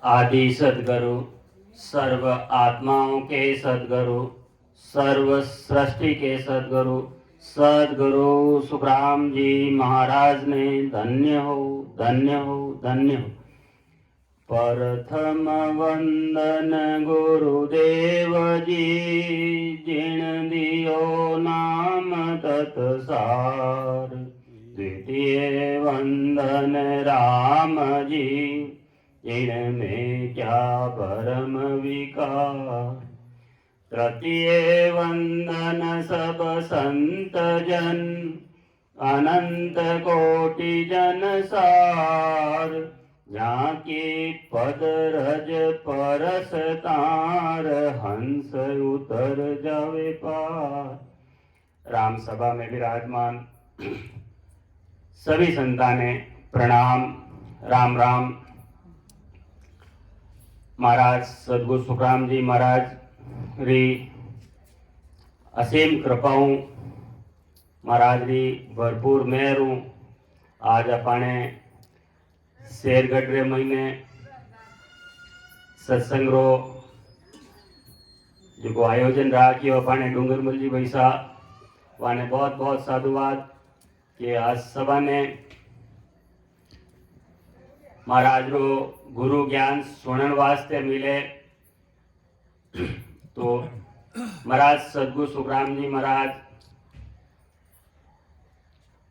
आदि सदगुरु, सर्व आत्माओं के सदगुरु, सर्व सृष्टि के सदगुरु, सदगुरु सुखराम जी महाराज ने धन्य हो, धन्य हो, धन्य हो। प्रथम वंदन गुरुदेव जी, जिन दियो नाम तत्सार। द्वितीय वंदन राम जी, इनमें क्या परम विकार। तृतीय वंदन सब संत जन, अनंत कोटि जन सार। जाके पद रज परस तार, हंस उतर जावे पार। राम सभा में विराजमान सभी संताने प्रणाम, राम राम। महाराज सदगुरु सुखराम जी महाराज री असीम कृपाऊं, महाराज री भरपूर मेहरूं। आज अपने शेरगढ़ रे महीने सत्संग रो जो आयोजन राख्यो अपने डूंगरमल जी भाई साहब, वाने बहुत बहुत साधुवाद कि आज सभा ने महाराज रो गुरु ज्ञान सुनन वास्ते मिले। तो महाराज सदगुरु सुखराम जी महाराज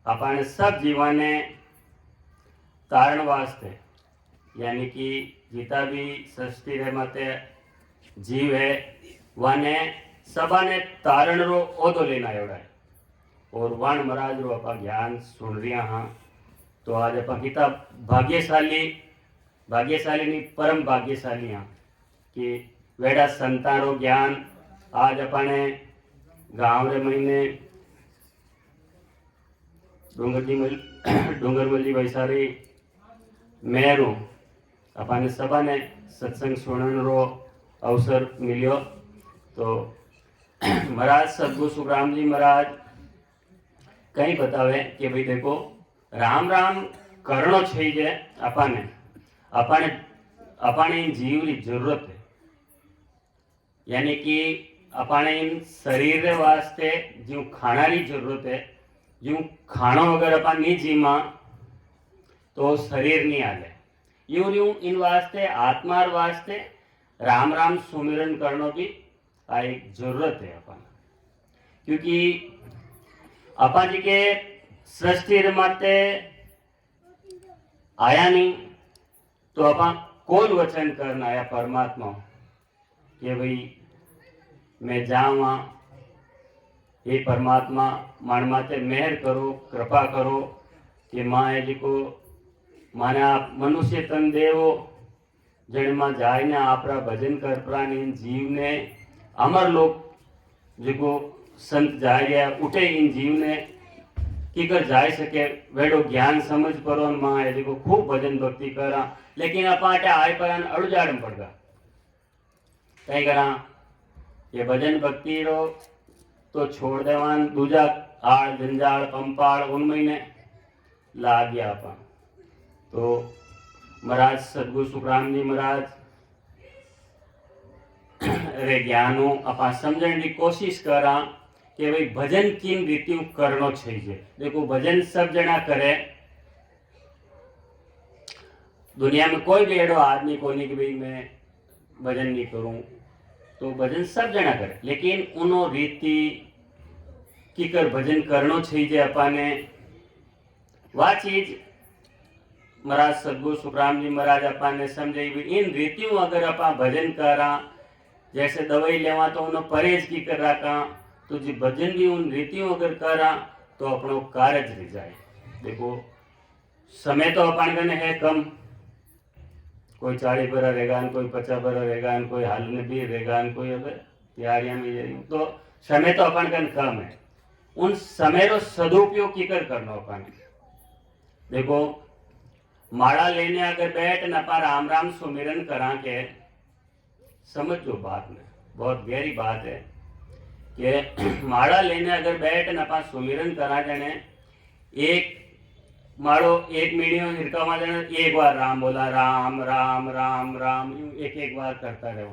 अपने सब जीवाने तारण वास्ते, यानी कि जिता भी सृष्टि रे मते जीव है वाने सबाने तारण रो ओदो लेना एवड़ा है। और वन महाराज रो अपा ज्ञान सुन रिया हाँ। तो आज अपा किता भाग्यशाली, भाग्यशाली नहीं परम भाग्यशाली हाँ कि वेड़ा संतान रो ज्ञान आज अपने गांव रे महीने डूंगरमल जी वैसारी मेहरू अपने सभा ने सत्संग सुनने रो अवसर मिलियो। तो महाराज सदगुरु सुखराम जी महाराज कहीं बतावे कि भाई देखो राम राम करनो चाहिए अपने अपने अपने इन जीव की जरूरत है। यानी कि अपने इन शरीर रे वास्ते जो खाना की जरूरत है, जो खानो अगर अपन नहीं जीमा तो शरीर नहीं आले। यूं यूं इन वास्ते आत्मार वास्ते राम राम सुमिरन करनो भी एक जरूरत है अपन। क्योंकि अपा जी के सृष्टि माते आया नहीं तो अपा कौन वचन करना आया परमात्मा कि भाई मैं जावा, ये परमात्मा मान माते मेहर करो, कृपा करो कि माँ जी को माने आप मनुष्य तन देवो जन मां जाय ने आपरा भजन कर प्राणी जीव ने अमर लोग जिको संत जाय गया उठे इन जीव ने की कर जाय सके वेड़ो ज्ञान समझ परो मां है जिको खूब भजन भक्ति करा। लेकिन अपाटे आय पर अड़ुजाड़म पड़गा कई करा ये भजन भक्ति रो तो छोड़ देवान दूजा आड़ जंजाड़ पंपाड़ उनमें ने ला गया अपन। तो महाराज सदगुरु सुखराम जी महाराज रे ज्ञानों अपा समझने की कोशिश करा कि भाई भजन किन रीति करनो चाहिए। देखो भजन सब जना करे, दुनिया में कोई भी एडो आदमी को नहीं कि भाई मैं भजन नहीं करूं, तो भजन सब जना करे। लेकिन उनो रीति की कर भजन करनो चाहिए अपने वह चीज महाराज सदगुरु सुखराम जी महाराज अपने समझे भी इन रीतियों अगर अपा भजन करा, जैसे दवाई लेवा तो उन्हें परहेज की कर रखा, तो जी भजन भी उन रीतियों अगर करा तो अपनो कार्य रह जाए। देखो समय तो अपन कने है कम, कोई 40 बरा रहेगा, कोई 50 बरा रहेगा, कोई हाल में भी रहेगा, कोई अगर तैयारियां में, तो समय तो अपन कने कम है। उन समय रो सदुपयोग की कर करना अपन। देखो माड़ा लेने अगर बैठ न पा राम राम सुमिरन करा के, समझो बात में बहुत गहरी बात है कि माड़ा लेने अगर बैठ न पा सुमिरन करा जाने एक मारो एक मीडियो हिरका में जाने एक बार राम बोला, राम राम राम राम, एक एक बार करता रहे।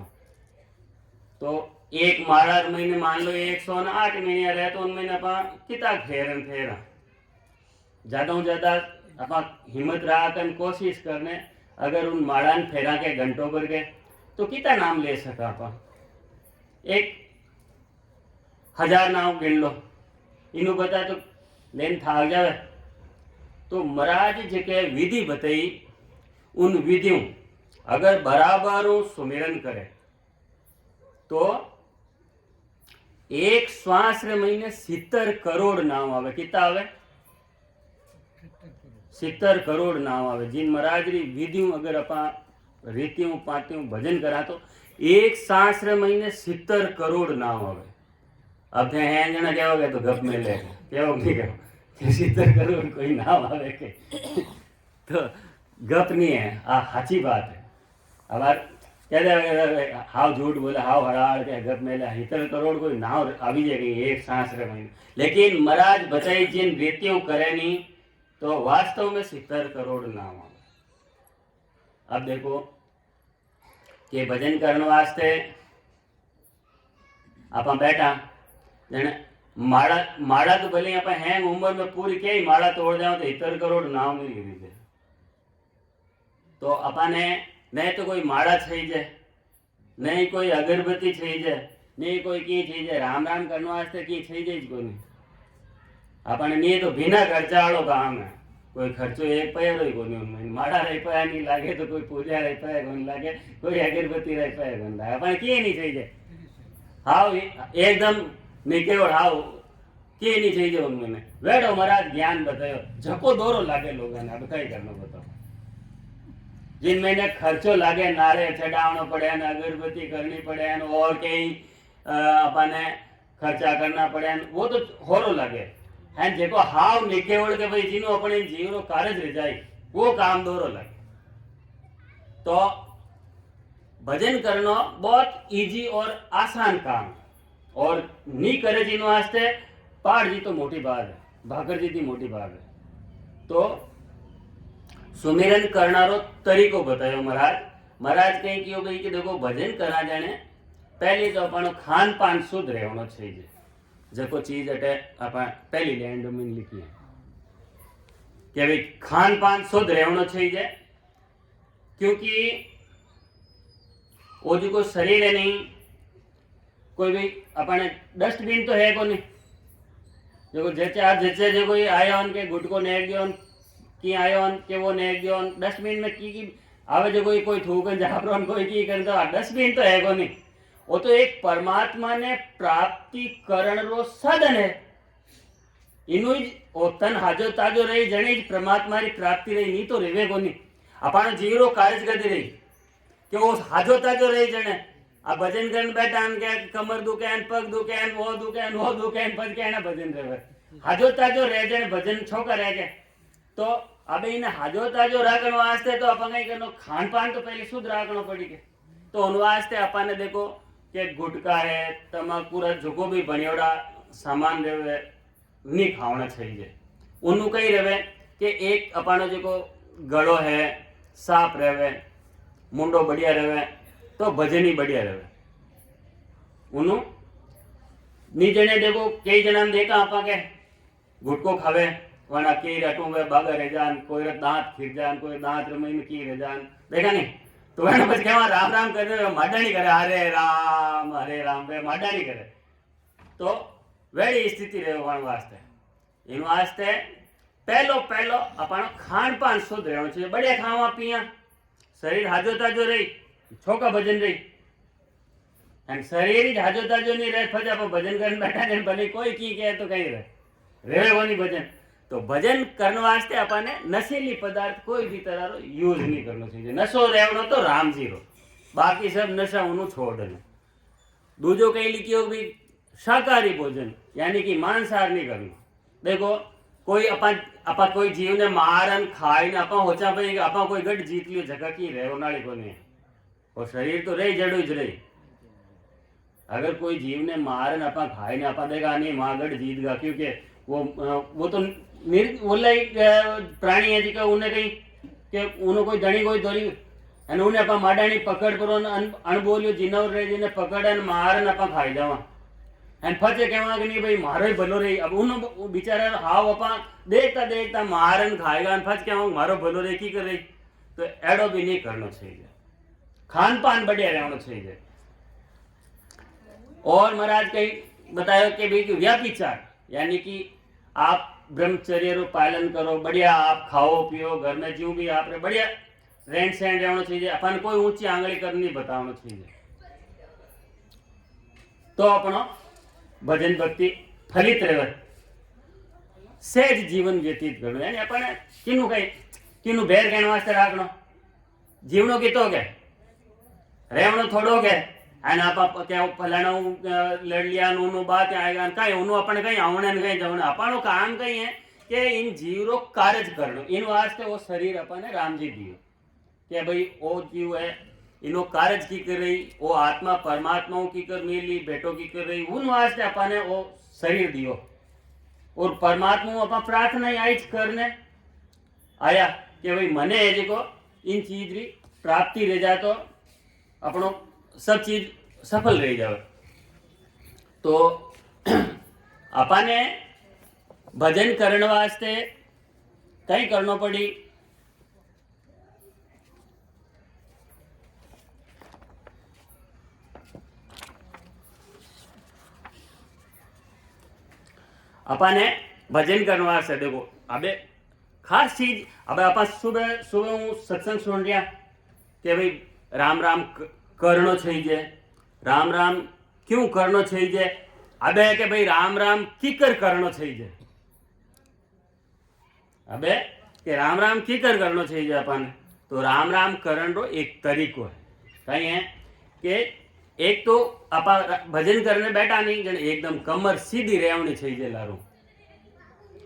तो एक माड़ा महीने मान लो 108 महीने रहे तो उन महीने अपा कितना फेरन फेरा ज्यादा ज्यादा अपा हिम्मत रहा कर कोशिश करने, अगर उन माड़ान फेरा के घंटों पर गए तो कितना नाम ले सका अपा, 1000 नाम गिन लो, इनू बता तो लेन थाक जावे। तो महाराज जे विधि बताई उन विधियों अगर बराबर सुमिरन करे तो एक श्वास रे महीने 70 करोड़ नाम आवे। कितना आवे? 70 करोड़ नाम आवे। जिन महाराज री विधियों अगर अपा रीतियों पातियों भजन करा तो एक सांस रे महीने 70 करोड़ नाम आवे। अब थे हैं जना क्या हो गया तो गप में ले क्या हो गया 70 करोड़ कोई नाम आवे के तो गप नहीं है, आ साची बात है। अब कहते हाव झूठ बोले हाव हराड़ के गप में ले 70 करोड़ कोई नाम आवी जाएगी एक सांस रे महीने। लेकिन महाराज बचाई जिन रीतियों करे नहीं तो वास्तव में 70 करोड़ नाम आवे। अब देखो कि भजन करने वास्ते आप बैठा जने माड़ा तो भले आप हैं उम्र में पूरी क्या ही माड़ा तोड़ जाओ तो 70 करोड़ नाम नहीं गिरी दे। तो अपने नहीं तो कोई माड़ा छई जाए, नहीं कोई अगरबत्ती छई जाए, नहीं कोई की छई जाए, राम राम करने वास्ते की छई जाए कोई नहीं। अपने नहीं तो बिना खर्चा वालों काम है, कोई खर्चो एक पैर ही कोनी उनमें, माड़ा रही पाया नहीं लागे तो कोई पूजा रही पाया कोनी लागे, कोई अगरबत्ती रही पाया कोनी लागे, अपने की नहीं छई जाए। हाउ एकदम निके और हाउ की नहीं छई जाए उनमें। वेड़ो महाराज ज्ञान बतायो झको दोरो लागे लोगों ने, अब कई करना बताओ। जिन महीने खर्चो लागे नारे चढ़ावना पड़े, अगरबत्ती करनी पड़े और कई अपने खर्चा करना पड़े, वो तो होरो लगे हैं। जेको हाव निकेवड़ के भाई जिनो अपने जीवनो कारज रह जाए वो काम दोरो लगे। तो भजन करना बहुत इजी और आसान काम, और नी करे जिनो वास्ते पहाड़ जी तो मोटी बात है, भाकर जी की मोटी बात है। तो सुमिरन करनारो तरीको बतायो महाराज कहीं क्यों भाई कि देखो भजन करा जाने पहले तो अपन खान पान शुद्ध रहना चाहिए। जको चीज अटे अपन पहली लैंड में लिखी है कि भाई खान पान शुद्ध रहना चाहिए, क्योंकि वो जो शरीर है नहीं कोई भी अपने डस्टबिन तो है को नहीं, जो जैसे जो कोई आयो के गुटको ने गयो की आयो के वो ने गयो डस्टबिन में की आवे जो कोई थूकन जापरोन कोई की कर तो डस्टबिन तो है को नहीं। वो तो एक परमात्मा ने प्राप्ति करण रो साधन है। इनु ओ तन हाजो ताजो रही जने परमात्मा री प्राप्ति रही नहीं तो रेवे को नहीं। अपन जीवरो कार्य गति रही कि वो हाजो ताजो रही जने आ भजन करने बैठा के कमर दुखे पग दुखे वो दुखे पद के भजन रहे हाजो ताजो रह जने भजन छोका रह गए। तो अब इन हाजो ताजो रखने वास्ते तो अपन कहीं करनो खान पान तो पहले शुद्ध रखना पड़ी के। तो उन वास्ते अपन ने देखो कि गुटका है तमाकू जो भी बनियोड़ा सामान रहे नहीं खावना चाहिए। उन्हों कही रहे कि एक अपन जो गड़ो है साफ रहे मुंडो बढ़िया रहे तो भजन ही बढ़िया रहे। उन्हों नी जने देखो कई जना देखा आपा के गुटको खावे वरना की रटू वे बागा रह जान, कोई दांत खिर जान, कोई दांत रमई में की रह जान, देखा नहीं तो वह बस कहवा राम राम करे माडा नहीं करे हरे राम वे माडा नहीं करे। तो वेड़ी स्थिति रहे वन वास्ते इन वास्ते पहलो अपन खान पान शुद्ध रहना चाहिए। बढ़िया खावा पिया शरीर हाजो ताजो रही छोका भजन रही एंड शरीर ही हाजो ताजो नहीं रहे फज आप भजन करने बैठा नहीं भले कोई की कहे तो कहीं रहे वो नहीं भजन। तो भजन करने वास्ते अपने नशीली पदार्थ कोई भी तरह रो यूज नहीं करना चाहिए। नशो रहनो तो राम जी रो, बाकी सब नशा उन्हों छोड़ देना। दूजो कहीं लिखियो भी शाकाहारी भोजन यानी कि मांसाहार नहीं करना। देखो कोई अपा कोई जीव ने मारन खाई ने अपा होचा भाई अपा कोई गट जीत लियो जगह की रहे नाली को नहीं और शरीर तो रही जड़ो ज रही। अगर कोई जीव ने मारन अपा खाई ने अपा देगा नहीं मां गट जीत गा, क्योंकि वो तो ओला एक प्राणी है जी का उन्हें कहीं के उन्हें कोई धणी कोई धोरी અને ઉને આપા માડાની પકડ કરો ને અણબોલ્યો જીનવર રે જેને પકડ અને મારે ને આપા ખાઈ જવા અને ફજે કહેવા કે નહીં ભાઈ મારો ભલો રહી अब उन बिचारा हाव अपा देखता देखता मारन खाएगा અને फज कहेवा मारो भलो रे की कर रही तो एडो भी नहीं करना चाहिए खान पान बढ़िया रहना चाहिए और महाराज कहीं बताया कि भाई व्यापिचार यानी कि आप ब्रह्मचर्य रो पालन करो बढ़िया आप खाओ पियो घर में जो भी आप बढ़िया रहन सहन रहना चाहिए अपन कोई ऊंची आंगली कर नहीं बताना चाहिए तो अपनो भजन भक्ति फलित रहे सहज जीवन व्यतीत करो यानी अपन किनु कई किनु बेर कहने वास्ते राखनो जीवनो कितो के रेवनो थोड़ो के અને આપા કે ફલાણો લડ लिया નો બાત આएगा કઈ ઉનો આપણે કઈ આવણે ને કઈ જવણે આપણો કામ કઈ હે કે इन जीवरो कार्य करनो इन वास्ते वो शरीर अपने राम जी दियो कि भाई वो जीव है इनो कार्य की कर रही वो आत्मा परमात्मा की कर मिली बेटो की कर रही उन वास्ते अपने वो शरीर दियो और परमात्मा अपना प्रार्थना आई करने आया कि भाई मने है जी को इन चीज री प्राप्ति रह जाए तो अपनो सब चीज सफल रह जाए तो अपने भजन करने वास्ते कई करना पड़ी अपने भजन करने वास्ते देखो अबे खास चीज अब आप सुबह सुबह हूँ सत्संग सुन रहा कि भाई राम राम करनो चाहिए राम राम क्यों करनो चाहिए अबे के भाई राम राम कीकर करनो चाहिए अबे कि राम राम कीकर करनो चाहिए अपन तो राम राम करण रो एक तरीको है कहीं है कि एक तो अपा भजन करने बैठा नहीं जन एकदम कमर सीधी रहनी चाहिए लारू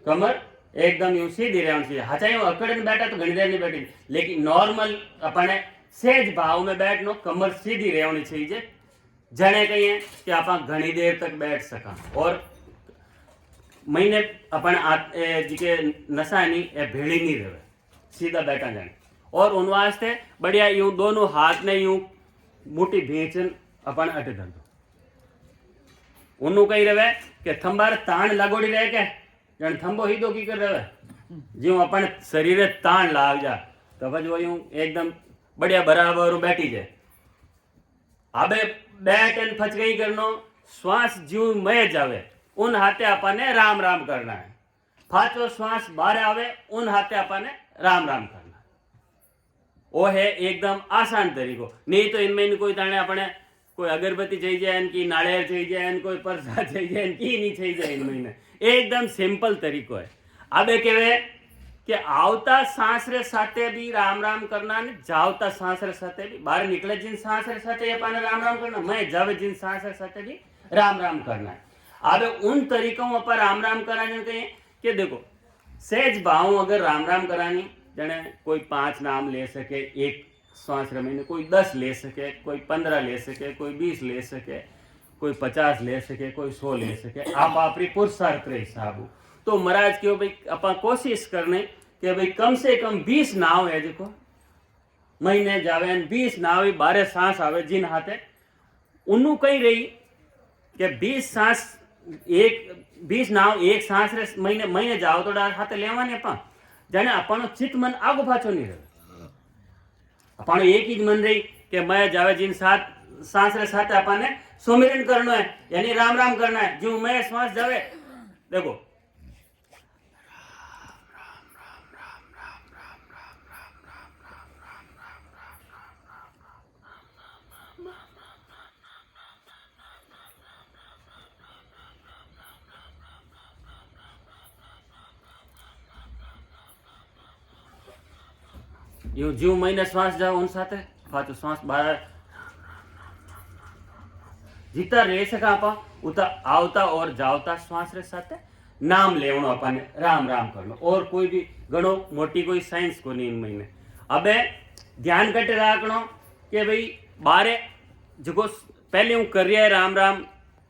कमर एकदम यूं सीधी रहनी चाहिए हाँ यूं अकड़ में बैठा तो घनी देर नहीं बैठी लेकिन नॉर्मल अपने सहज भाव में बैठनो कमर सीधी रहनी चाहिए जने कहीं है कि आप घनी देर तक बैठ सका और महीने अपन जी नशा नहीं ए भेड़ी नहीं रहे सीधा बैठा जाने और उन वास्ते बढ़िया यूं दोनों हाथ ने यूं मोटी भींचन अपन अटे धंधो उन्नु कही रहे कि थंबार ताण लागोड़ी रहे के जन थंबो ही दो की कर रहे जो अपन शरीर ताण लाग जा तो बस वो यूं एकदम बढ़िया बराबर बैठी जाए अबे बैठ एन फच गई करनो श्वास जीव मय जावे उन हाथे अपने राम राम करना है फाचो श्वास बाहर आवे उन हाथे अपने राम राम करना वो है एकदम आसान तरीको नहीं तो इनमें कोई ताने अपने कोई अगरबत्ती चाहिए इनकी नारियल चाहिए कोई प्रसाद चाहिए इनकी नहीं चाहिए इनमें एकदम सिंपल तरीको है अबे केवे कि आवता सांस रे साथे भी राम राम करना ने जावता सांस रे साथे भी बाहर निकले जिन सांस रे साथे अपने राम राम करना मैं जावे जिन सांस रे साथे भी राम राम करना है अबे उन तरीकों पर राम राम कराने कहें कि देखो सहज भाव अगर राम राम करानी जने कोई 5 नाम ले सके एक श्वास रमीने कोई 10 ले सके कोई 15 ले सके कोई 20 ले सके कोई 50 ले सके कोई 100 ले सके आप अपनी पुरुषार्थ रे हिसाब तो महाराज क्यों भाई अपा कोशिश करने कि भाई कम से कम 20 नाव है देखो महीने जावे 20 नाव 12 सांस आवे जिन हाथे उन्नु कही रही कि 20 सांस एक 20 नाव एक सांस रे महीने महीने जाओ तो हाथे लेवाने अपा जाने अपनो चित्त मन आगो पाछो नहीं रहे अपनो एक ही मन रही कि मैं जावे जिन साथ सांस रे साथ अपने सुमिरन करना है यानी राम राम करना है जो मैं श्वास जावे देखो यूं जीव महीने श्वास जाओ उन साथे पाछो श्वास बाहर जीता रह सका आपा उता आवता और जावता श्वास रे साथे नाम लेवणो अपने राम राम करनो और कोई भी घणो मोटी कोई साइंस को नहीं इन महीने अबे ध्यान कटे राखनो कि भाई बारे जो पहले हूँ कर रहा है राम राम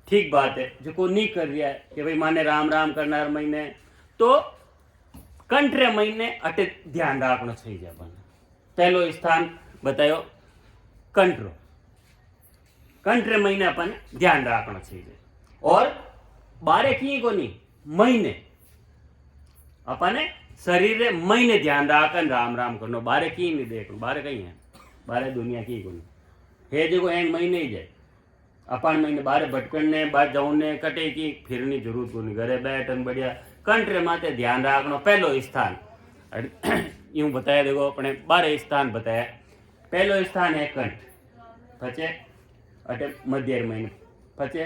ठीक बात है जो नहीं कर रहा है कि भाई माने राम राम करना हर महीने तो कंठ महीने अटे ध्यान रखना चाहिए। अपन पहलो स्थान बतायो कंठ रो, कंठ महीने अपन ध्यान रखना चाहिए। और बारे की को नहीं महीने अपने शरीर रे महीने ध्यान राखन राम राम करनो। बारे की नहीं देखो, बारे कहीं है, बारे दुनिया की को नहीं है जो एक महीने ही जाए। अपन महीने बारे भटकने बाहर जाऊने कटे की फिरनी जरूरत को नहीं, घरे बैठन बढ़िया कंठ माते ध्यान रखनो। पहलो स्थान यूं बताया, देखो अपने 12 स्थान बताया। पहलो स्थान है कंठ, पचे अटे मध्य महीने, पचे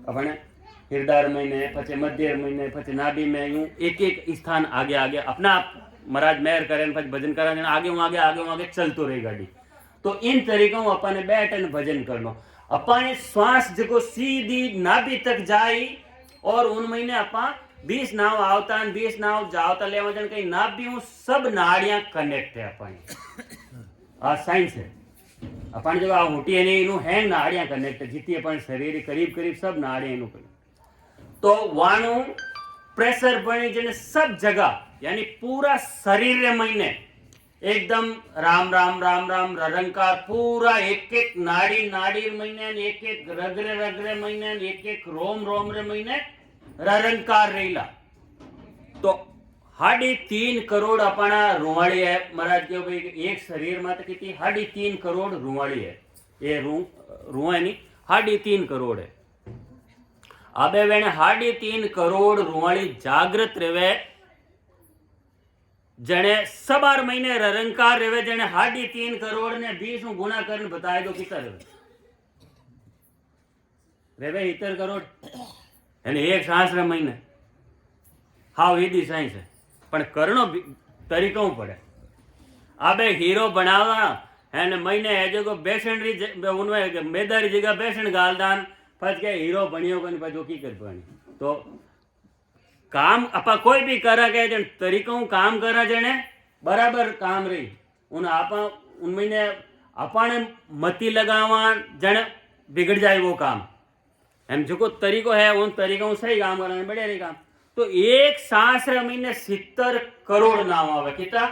अपने हृदय महीने, पचे मध्य महीने, पचे नाभि में, यूं एक एक स्थान आगे आगे अपना महाराज मेहर करें पच भजन करें आगे हूँ आगे आगे हूँ आगे चलतो रही गाड़ी। तो इन तरीकों अपने बैठन भजन करनो। अपने श्वास जो सीधी नाभि तक जाई और उन महीने अपा 20 नाव आवता 20 नाव जावता ले वजन कहीं नाभि हूँ सब नाड़ियां कनेक्ट है अपनी। आ साइंस है अपन जो होटी है नहीं इनु है नाड़ियां कनेक्ट जितनी अपन शरीर करीब करीब सब नाड़ियां इनु कनेक्ट। तो वाणु प्रेशर बने जने सब जगह यानी पूरा शरीर रे महीने एकदम राम राम राम राम ररंकार पूरा एक एक नाड़ी नाड़ी महीने एक एक रगरे रगरे महीने एक एक रोम रोम रे महीने ररंकार रेला। तो 3.5 करोड़ अपना रुवाड़ी है। महाराज क्यों भाई एक शरीर में तो कितनी 3.5 करोड़ रुवाड़ी है। ये रुआ नहीं 3.5 करोड़ है। अब वेने 3.5 करोड़ रुवाड़ी जागृत रेवे जने सबार महीने ररंकार रेवे जने 3.5 करोड़ ने 20 गुना करने बताए दो कितना रेवे रेवे 70 करोड़ यानी एक सांस रे महीने। हाँ वीधी साइंस है पण करनो तरीकों पड़े। अब हीरो बनावा है न महीने है जो बेसन री उनमें मेदारी जगह बेसन गाल दान पच के हीरो बनियो को नहीं पचो की कर पानी। तो काम अपा कोई भी करा के जन तरीकों काम करा जने बराबर काम रही उन आपा उन महीने अपन मती लगावा जन बिगड़ जाए वो काम। हम जो तरीको है उन तरीकों से ही काम करना बढ़िया रही काम। तो एक सांस रे महीने 70 करोड़ नाम आवे कितना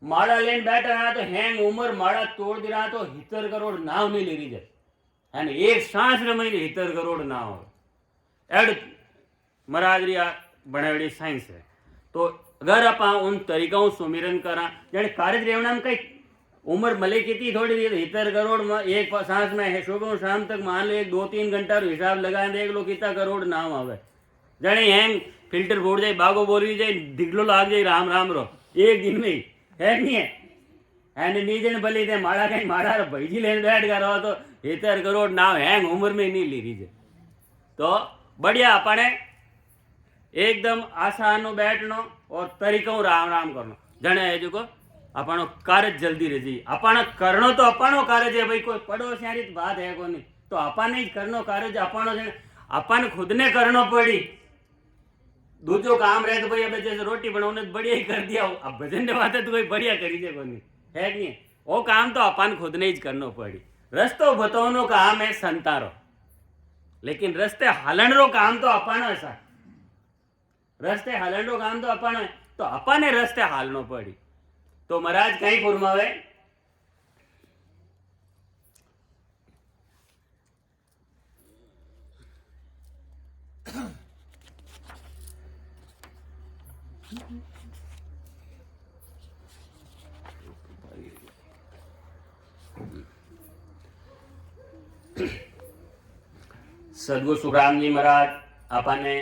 माड़ा लेन बैठा रहा तो हैंग उम्र माड़ा तोड़ दे रहा तो 70 करोड़ नाव नहीं ले रही जाए है ना। एक सांस रे महीने 70 करोड़ नाव आवे एड महाराज री बनावड़ी साइंस है। तो अगर आप उन तरीकों सुमिरन करा जने कार्य रेवना में कई उम्र मले कितनी थोड़ी दी 70 करोड़ में एक सांस में है सुबह शाम तक मान लो 2-3 घंटा हिसाब लगा देख लो कितना करोड़ नाम आवे। जने हैंग फिल्टर फोड़ जाए बागो बोली जाए दिगलो लाग जाए राम राम रो एक दिन में है नहीं है नीचे भले थे माड़ा कहीं माड़ा भाईजी लेने बैठ कर रहो तो 70 करोड़ नाम हैंग उम्र में नहीं ली रही। तो बढ़िया अपने एकदम आसान बैठनो और तरीकों राम राम करनो जने है जो अपनो कार्य जल्दी रह जी अपन करनो तो अपनो कार्य है भाई कोई पड़ोसियारी बात है को नहीं। तो अपन ही करनो कार्य जो अपनो अपन खुद ने करनो पड़ी दूसरो काम रहे तो भाई अब जैसे रोटी बनाने तो बढ़िया ही कर दिया अब भजन बात है तो कोई बढ़िया करी दे को नहीं है कि नहीं। वो काम तो अपन खुद ने ही करनो पड़ी। रस्तो बताओ काम है संतारो लेकिन रस्ते हलन रो काम तो अपन ऐसा रस्ते हलन रो काम तो अपन है तो अपन रस्ते हालनो पड़ी। तो महाराज कहीं फुरमावे सदगुरु सुखराम जी महाराज अपने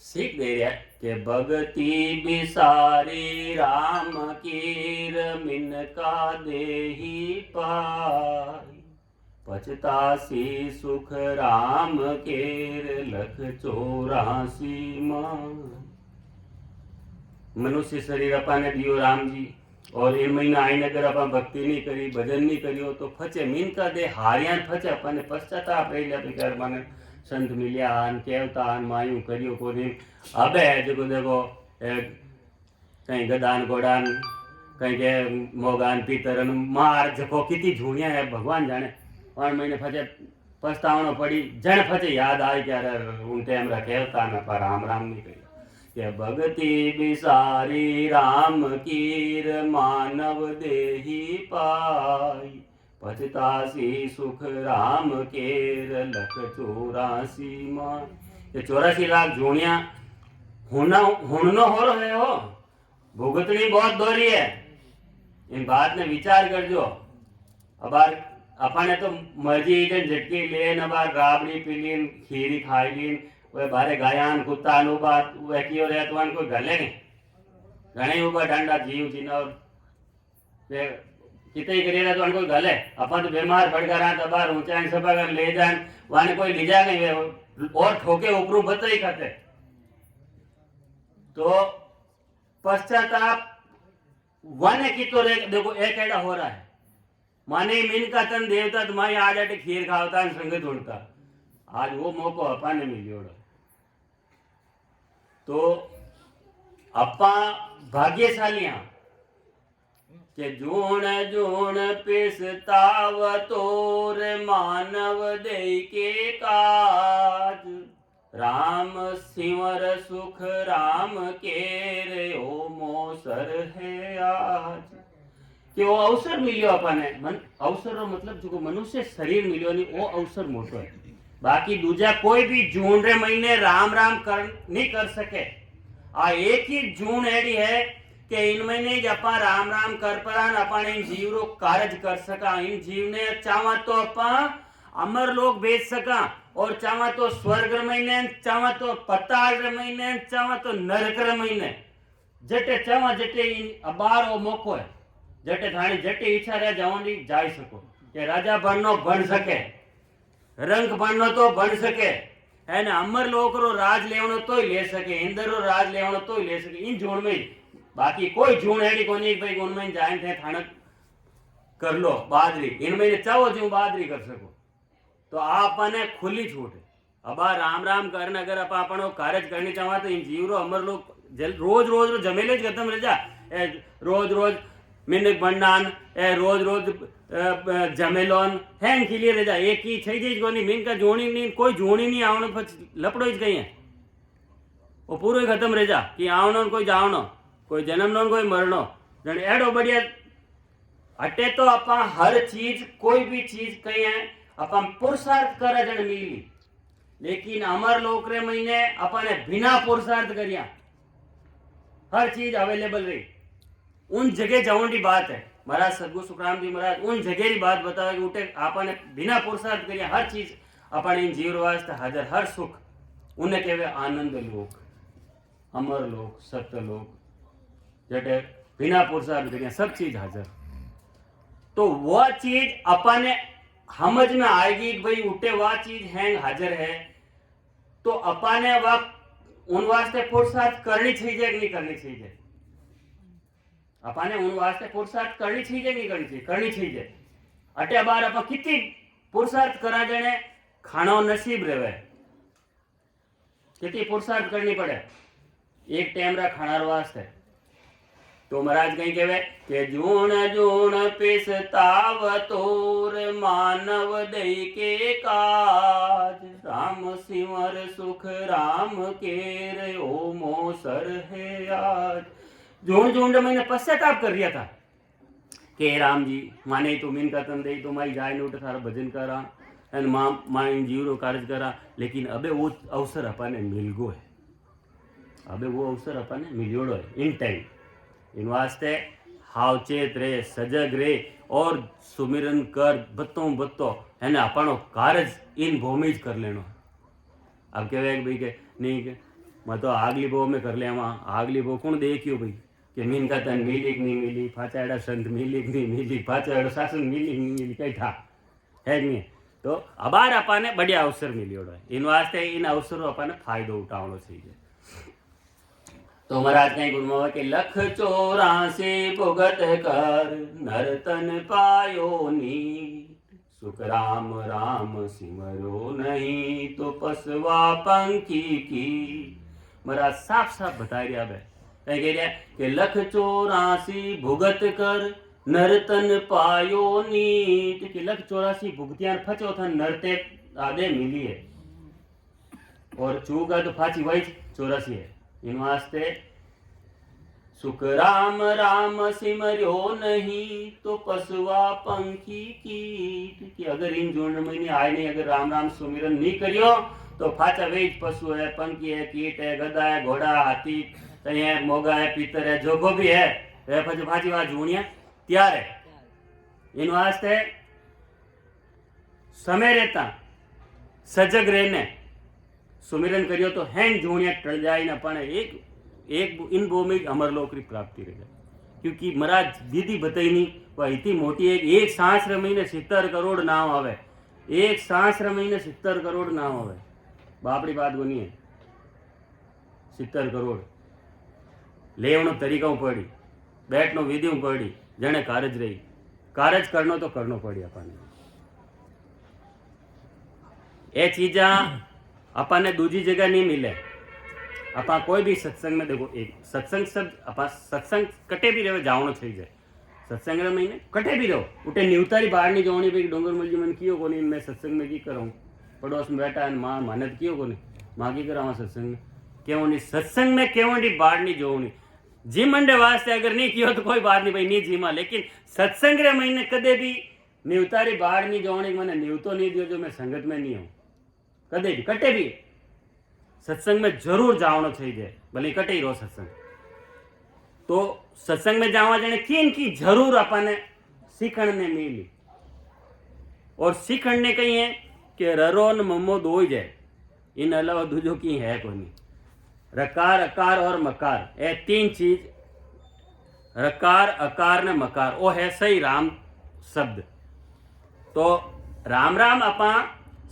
सीख दे रहा कि भगति बिसारी राम कीर मिनका देही पाई पचतासी सुख राम केर लख 84 मनुष्य शरीर अपने दियो राम जी और इन महीना आईने अगर अपन भक्ति नहीं करी भजन नहीं करियो तो फचे मीन का दे हारियां फचे अपने पश्चाताप रही बेकार माने संत मिलिया केवतान मायू करियो को दिन अब है जो देखो कहीं गदान गोडान कहीं के मोगान पीतरन मार जको कितनी झूणिया है भगवान जाने और महीने फचे पछतावनो पड़ी जन फचे याद आई क्या उन टाइम रा केवतान पर राम राम नहीं करियो के भगति बिसारी राम कीर मानव देही पाई पचतासी सुख राम केर लख 84 मां। ये 84 लाख जोनिया हुणनो हो रहे हो, भुगतनी बहुत दोरी है। इन बात ने विचार करजो। अबार अपने तो मर्जी झटकी लेन, अबार राबड़ी पी लीन, खीरी खाई लीन, वे बारे गायान कुत्ता नु बात वे कियो रहतवान कोई गले नहीं। घणे उबा डांडा जीव जिनोर वे कितई करी रहतवान कोई गले। अपन तो बीमार पड़ गया तो बार ऊंचाई सभा कर ले जान वाने कोई ले जा नहीं और ठोके ऊपरू बतई खाते। तो पश्चाताप वन की तो देखो एक एडा हो रहा है। माने मीन का तन देवता तुम्हारी आज आटे खीर खावता संगत उड़ता। आज वो मौको अपा ने मिलियो। तो अपा भाग्यशाली के जूण जूण पिसताव तोर मानव दे के काज राम सिंवर सुख राम केरे ओ मोसर है आज। कि वो अवसर मिलियो अपने अवसर मतलब जो मनुष्य शरीर मिलियो नहीं वो अवसर मोटो है। बाकी दूजा कोई भी जून रे महीने राम राम कर नहीं कर सके। आ एक ही जून एडी है कि इन महीने अपा राम राम कर परान अपन इन जीव रो कार्य कर सका। इन जीव ने चावा तो अपा अमर लोग भेज सका और चावा तो स्वर्ग महीने, चावा तो पताल महीने, चावा तो नरक महीने, जटे चावा जटे इन अबार वो मौको है। जटे थानी जटे इच्छा रहे जाओनी जाई सको। के राजा बननो बन सके, रंग बननो तो बन सके है ना, अमर लोक रो राज लेवनो तो ले सके, इंद्र रो राज लेवनो तो ले सके। इन जोड़ में बाकी कोई जून एडी कोनी भाई उनमें जाए थे थानक कर लो बादरी इनमें चाहो जो बादरी कर सको। तो आपने खुली छूट है। अब राम राम करने अगर अपन कार्य करनी चाहो तो इन जीव रो अमर लोग रोज रोज रो जमेले खत्म रह जा। रोज रोज मिनक बननान ए रोज रोज जमेलोन हैन खिली रह जा। एक ही छई जी कोनी मीन का जोणी नहीं कोई जोणी नहीं आवनो लपड़ो ही गई है वो पूरो ही खत्म रह जा कि आवनो कोई जावनो कोई जन्मनो कोई मरणो जन एडो बढ़िया अटे। तो अपा हर चीज कोई भी चीज कही है अपन पुरुषार्थ करे जन मिली। लेकिन अमर लोक रे महीने अपने बिना पुरुषार्थ करिया हर चीज अवेलेबल रही। उन जगह जाऊन की बात है। महाराज सदगुरु सुखराम जी महाराज उन जगह की बात बतावे कि उठे आपने बिना पुरुषार्थ करिया हर चीज अपन इन जीव वास्ते हाजर। हर सुख उन्हें कहवे आनंद लोक, अमर लोक, सत्य लोक, जटे बिना पुरुषार्थ करिया सब चीज हाजर। तो वह चीज अपने समझ में आएगी कि भाई उठे वह चीज है हाजर है। तो अपने वह उन वास्ते पुरुषार्थ करनी चाहिए कि नहीं करनी चाहिए। अपने उन वास्ते पुरुषार्थ करनी चाहिए नहीं करनी चाहिए, करनी चाहिए। अटे बार आप कितनी पुरुषार्थ करा जने खाना नसीब रहे कितनी पुरुषार्थ करनी पड़े एक टाइम रा खाना वास्ते। तो महाराज कहीं कहवे के जूण जूण पिसताव तोर मानव दई के काज राम सिंवर सुख राम केर ओ मोसर है आज। जूण जूण मैंने पश्चाताप कर दिया था कि राम जी माने तो मीन का तन दे तो माई जाए ने उठ थारा भजन करा एंड मां इन जीव रो कार्य करा। लेकिन अबे वो अवसर अपने मिल गो है। अबे वो अवसर अपने मिलियोड़ो है इन टाइम। इन वास्ते हावचेत रे, सजग रे और सुमिरन कर बत्तों बत्तो है ना अपनो कार्य इन भूमि कर लेनो। अब कहे भाई के नहीं के मैं तो आगली बो में कर ले वहाँ आगली बो कौन देखियो भाई कि मीन का तन मिली कि नहीं मिली, फाचाड़ा संत मिली कि नहीं मिली, फाचाड़ा शासन मिली कि नहीं मिली, कई था है नहीं। तो अबार अपने बढ़िया अवसर मिलियो है। इन वास्ते इन अवसरों अपने फायदो उठावनो चाहिए। तो महाराज कहीं गुरु के लख 84 भुगत कर नरतन पायो नी सुख राम राम सिमरो नहीं तो पसवा पंखी की। महाराज साफ साफ बता रहा है कहीं कह रहा कि लख 84 भुगत कर नरतन पायो नीत कि लख 84 भुगतियां फचो था नरते आदे मिली है और चूका तो फाची वही 84 है। इन वास्ते सुख राम राम सिमर्यो नहीं तो पशुआ पंखी कीट, कि अगर इन जून महीने आए नहीं, अगर राम राम सुमिरन नहीं करियो तो फाचा वेज पशु है, पंखी है, कीट है, गधा है, घोड़ा, हाथी है, मोगा है, पीतर है, जो भी है પછી પાછી વાત જૂણિયા ત્યારે એનું વાસ્તે समय रहता सजग रहने सुमिरन करियो तो हैंग जूणिया टल जाए ना, पण एक इन बो में अमर लोक की प्राप्ति रह जाए, क्योंकि महाराज विधि बताई नहीं वह इतनी मोटी है। एक सहस्र महीने 70 करोड़ नाम आवे, एक सहस्र महीने 70 करोड़ नाम आवे, बापड़ी बात कोनी है। 70 करोड़ लेवनो तरीका पड़ी, बैठनो विधि पड़ी, जने कारज रही, कारज करनो तो करनो पड़ी अपन ये चीजा अपन दूजी जगह नहीं मिले। अपा कोई भी सत्संग में देखो, एक सत्संग सब अपा सत्संग कटे भी रहे जावनो थी जाए, सत्संग में महीने कटे भी रहो उठे न्यूतारी बाहर नहीं जोनी भाई डोंगर मलजी मन कियो को नहीं, मैं सत्संग में की कराऊं, पड़ोस में बैठा है माँ मानत कियो को नहीं, माँ की करावा सत्संग में क्यों नहीं, सत्संग में क्यों नहीं बाहर नहीं जोनी। जी मंडे वास्ते अगर नहीं कियो तो कोई बात नहीं भाई नहीं जीमा, लेकिन सत्संग रे महीने कदे भी न्यूतारी बाहर नहीं जोनी, मैंने न्यू तो नहीं दियो जो मैं संगत में नहीं हूँ, कदे भी कटे भी सत्संग में जरूर जावनो चाहिए, भले कटे ही रो सत्संग। तो सत्संग में जावा जाने की जरूर अपने सीखण ने मिली, और सीखण ने कही है कि ररो न मम्मो दो ही जाए, इन अलावा दूजो की है कोई नहीं। रकार अकार और मकार ये तीन चीज, रकार अकार ने मकार वो है सही राम शब्द। तो राम राम अपा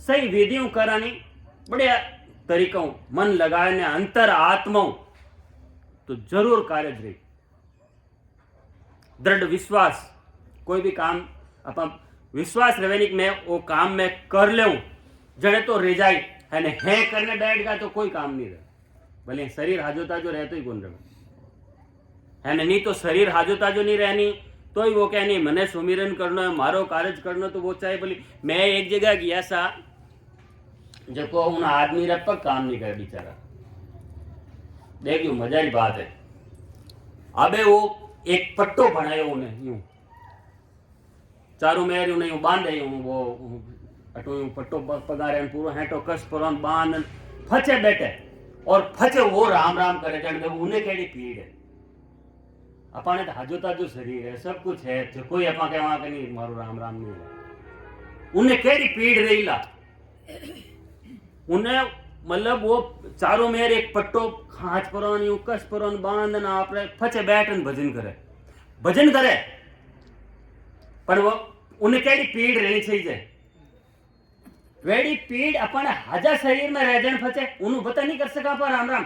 सही विधियों करानी बढ़िया तरीकों मन लगाए ने अंतर आत्मा तो जरूर कार्य रही। दृढ़ विश्वास कोई भी काम अपन विश्वास रहे नहीं मैं वो काम मैं कर लूं, जने तो रिजाई है ने है करने बैठ गया तो कोई काम नहीं रहे, भले शरीर हाजोता जो रहते ही कौन रहे है नहीं, तो शरीर हाजोता जो नहीं रहनी तो ही वो क्या नहीं मने सुमिरन करना है मारो कार्य करना, तो वो चाहे बोली। मैं एक जगह गया सा जो को उन आदमी रे पर काम नहीं करे बेचारा, देखियो मजा की बात है। अबे वो एक पट्टो बनायो उन्हें यूं चारों मेर यूं नहीं बांधे यूं वो अटो यूं पट्टो पगारे पूरा हेटो कस पर बांध फचे बैठे और फचे वो राम राम करे जन देखो उन्हें केड़ी पीड़ है। अपने तो हाजोता जो शरीर है सब कुछ है, जो कोई अपा के वहां के नहीं मारो राम राम नहीं है, उन्हें केड़ी पीड़ रही ला, उन्हें मतलब वो चारों मेर एक पट्टो खांच परन यूं कस परन बांधना आपरे फचे बैठन भजन करे पर वो उन्हें केड़ी पीड़ रहनी चाहिए। वेड़ी पीड़ अपने हाजा शरीर में रह जन फचे उन्हें बता नहीं कर सका पर राम राम।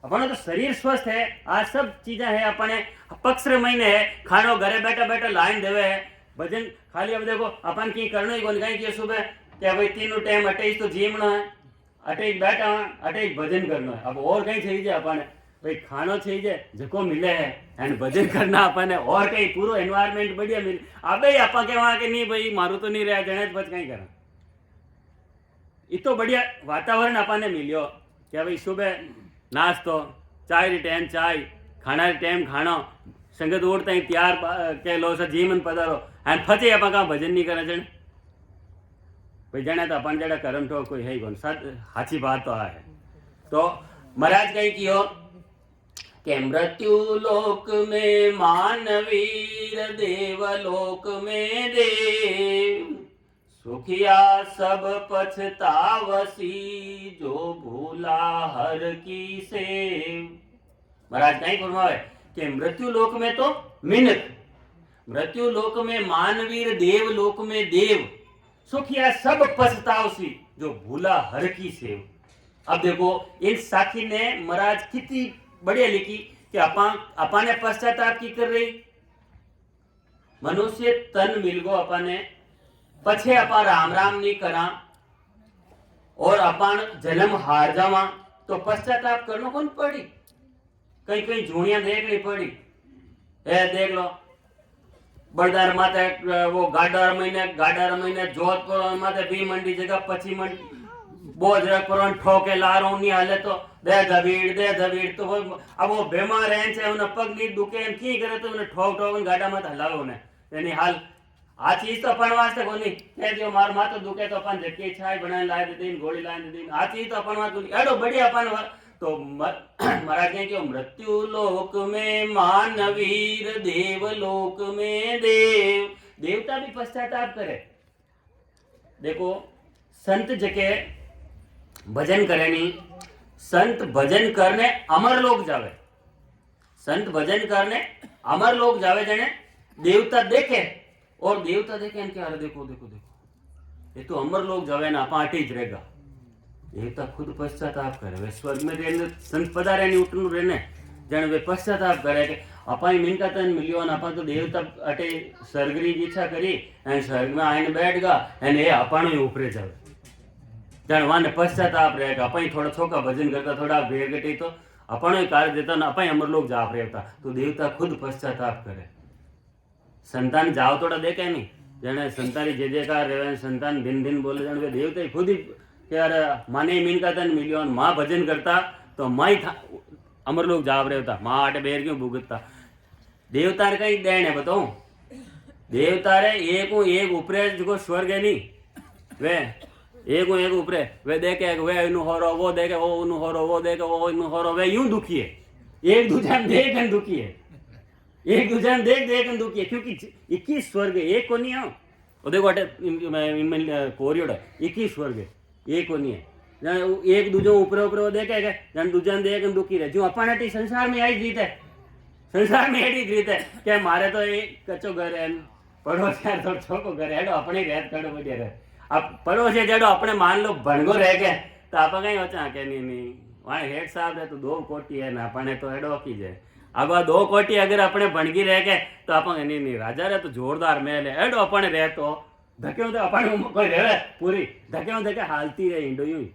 अपना तो शरीर स्वस्थ है, आज सब चीजें है, अपने पक्ष महीने है, खानो घरे बैठा बैठा लाइन देवे है, भजन खाली अब देखो अपन की करना ही कौन कहीं सुबह क्या भाई तीनों टाइम अटेज तो जीवना है, अटेज बैठा है, अटेज भजन करना है। अब और कहीं चाहिए अपने भाई खानो चाहिए जको मिले है एंड भजन करना अपने, और कहीं पूरा एनवायरमेंट बढ़िया मिले। अब आपा के वहां के नहीं भाई मारू तो नहीं रहा जने बच कहीं करा, इतो बढ़िया वातावरण अपने मिलियो क्या भाई सुबह नाश्तो चाय री टाइम चाय खाना री टाइम खाना संगत ओढ़ता ही तैयार के लो सा जीवन पधारो एंड फचे अपा का भजन नहीं करे जने भाई जने तो अपन जड़ा करम ठोक कोई है कौन सच हाची बात तो है। तो महाराज कहीं कियो के मृत्यु लोक में मानवीर देवलोक में देव सुखिया सब पछतावसी जो भूला हर की सेव। महाराज कहीं फरमावे कि मृत्यु लोक में तो मिनत, मृत्यु लोक में मानवीर देव लोक में देव सुखिया सब पछतावसी जो भूला हर की सेव। अब देखो इस साखी ने महाराज कितनी बढ़िया लिखी कि अपा ने पश्चाताप की कर रही, मनुष्य तन मिल गो अपने पछे अपा राम राम नहीं करा और अपन जन्म हार जावा तो पश्चाताप करना कौन पड़ी, कहीं कहीं झूणिया देखनी पड़ी है। देख लो बड़दार माथे वो गाडार महीने जोधपुर माथे 2 मंडी जगह 25 बोझ रख पर ठोके लारो नहीं हाले तो दे दबीड़ तो अब वो बीमार है से उन्हें पग नहीं दुखे की करे तो उन्हें ठोक ठोक गाड़ा मत हलावे उन्हें यानी हाल आ चीज तो अपन वास्ते कोनी कह दियो मार मातो दुखे तो अपन झटकी छाई बनाने ला दे दिन गोली ला दे दिन आ चीज तो अपन वास्ते एडो बढ़िया अपन तो महाराज कहें कि मृत्यु लोक में मानवीर देव लोक में देव देवता भी पश्चाताप करे। देखो संत जके भजन करे नहीं संत भजन करने अमर लोक जावे संत भजन करने अमर लोक जावे जने देवता देखे और देवता देखे इनके अरे देखो देखो देखो ये तो अमर लोक जावे ना पाटी ज रहेगा देवता खुद पश्चाताप करे वे स्वर्ग में रहने संत पधारे नहीं उठनु रहने जने वे पश्चाताप करे के अपाई मिनका तन मिलियो न अपन तो देवता अटे स्वर्गरी इच्छा करी एंड स्वर्ग में आने बैठ गा एंड ये अपन ही ऊपरे जावे जन वाने पश्चाताप रहेगा अपन थोड़ा छोका भजन करता थोड़ा भेगटी तो अपन ही कार्य देता ना अपन अमर लोग जाप रहता तो देवता खुद पश्चाताप करे। संतान जाओ थोड़ा देखे नहीं जने संतानी जे जेकार रहे संतान दिन दिन बोले जन वे देवता खुद ही कि यार माने मिनका तन मिलियो माँ भजन करता तो माई अमर लोग जाप रहता माँ आटे बेर क्यों भुगतता देवता रे कई देने बताऊं देवता रे एक ऊपरे जो स्वर्ग है नहीं वे एक ऊपरे वे देखे वे इनु होरो वो देखे वो इनु होरो वो देखे वो इनु होरो वे यूं दुखी है एक दूसरे देख कर दुखी है एक दूसरे देख देख कर दुखी है क्योंकि 21 स्वर्ग एक को नहीं है वो देखो अटे कोरियोड 21 स्वर्ग एक को नहीं है एक दूसरे ऊपरे ऊपरे वो देखे जन दूसरे देख दुखी रहे जो अपन अटी संसार में आई जीत है संसार में एडी रीत है कि मारे तो एक कच्चो घर है पड़ोस यार तो छोको घर है अपने रेत कड़ो बढ़िया रहे अब पड़ोस है जड़ो अपने मान लो भणगो रह गए तो आप कहीं होचा के नहीं वहाँ हेड साहब है तो 2 कोटी है ना अपने तो एडो की जाए अब 2 कोटी अगर अपने भणगी रह गए तो आप नहीं राजा रहे तो जोरदार महल है एडो अपने रह तो धक्के तो अपने कोई रहे पूरी धक्के हालती रहे इंडो यूं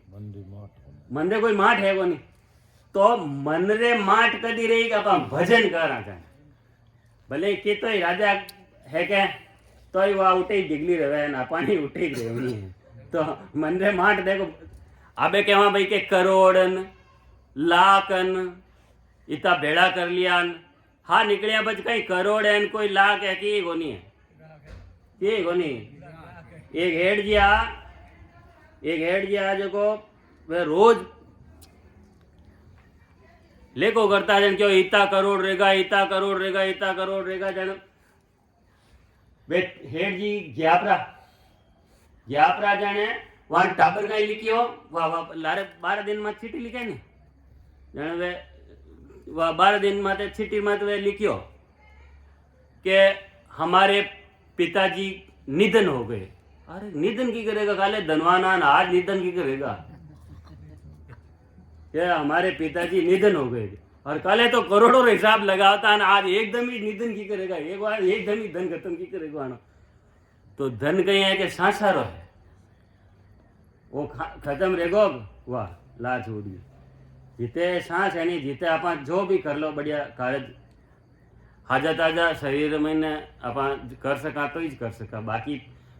मंदे कोई माठ है को नहीं तो मन रे माठ कदी रही कि अपन भजन करा जाए भले के तो राजा है क्या तो ही वह उठे ही डिगली रहे ना पानी उठे ही रहनी है तो मन रे माठ देखो अबे क्या भाई के करोड़न लाखन इतना भेड़ा कर लिया हाँ निकलिया बच कहीं करोड़ है कोई लाख है कि गोनी है ये गोनी एक हेड जिया जो को वे रोज लेको करता जन क्यों इतना करोड़ रहेगा जन वे हेड जी ज्ञापरा जाने वहां टाबर कहीं लिखियो वाह लारे 12 दिन में चिट्ठी लिखे नहीं जाने वे वह 12 दिन में चिट्ठी में वे लिखियो कि हमारे पिताजी निधन हो गए। अरे निधन की करेगा काले धनवाना आज निधन की करेगा क्या हमारे पिताजी निधन हो गए और काले तो करोड़ों हिसाब लगाता है आज एकदम ही निधन की करेगा एक बार एकदम ही धन खत्म की करेगा तो धन कहीं है कि सांसारो है वो खत्म रहेगो वाह लाच उड़ी जीते सांस है नहीं जीते अपन जो भी कर लो बढ़िया कार्य हाजा ताजा शरीर में अपन कर सका तो ही कर सका बाकी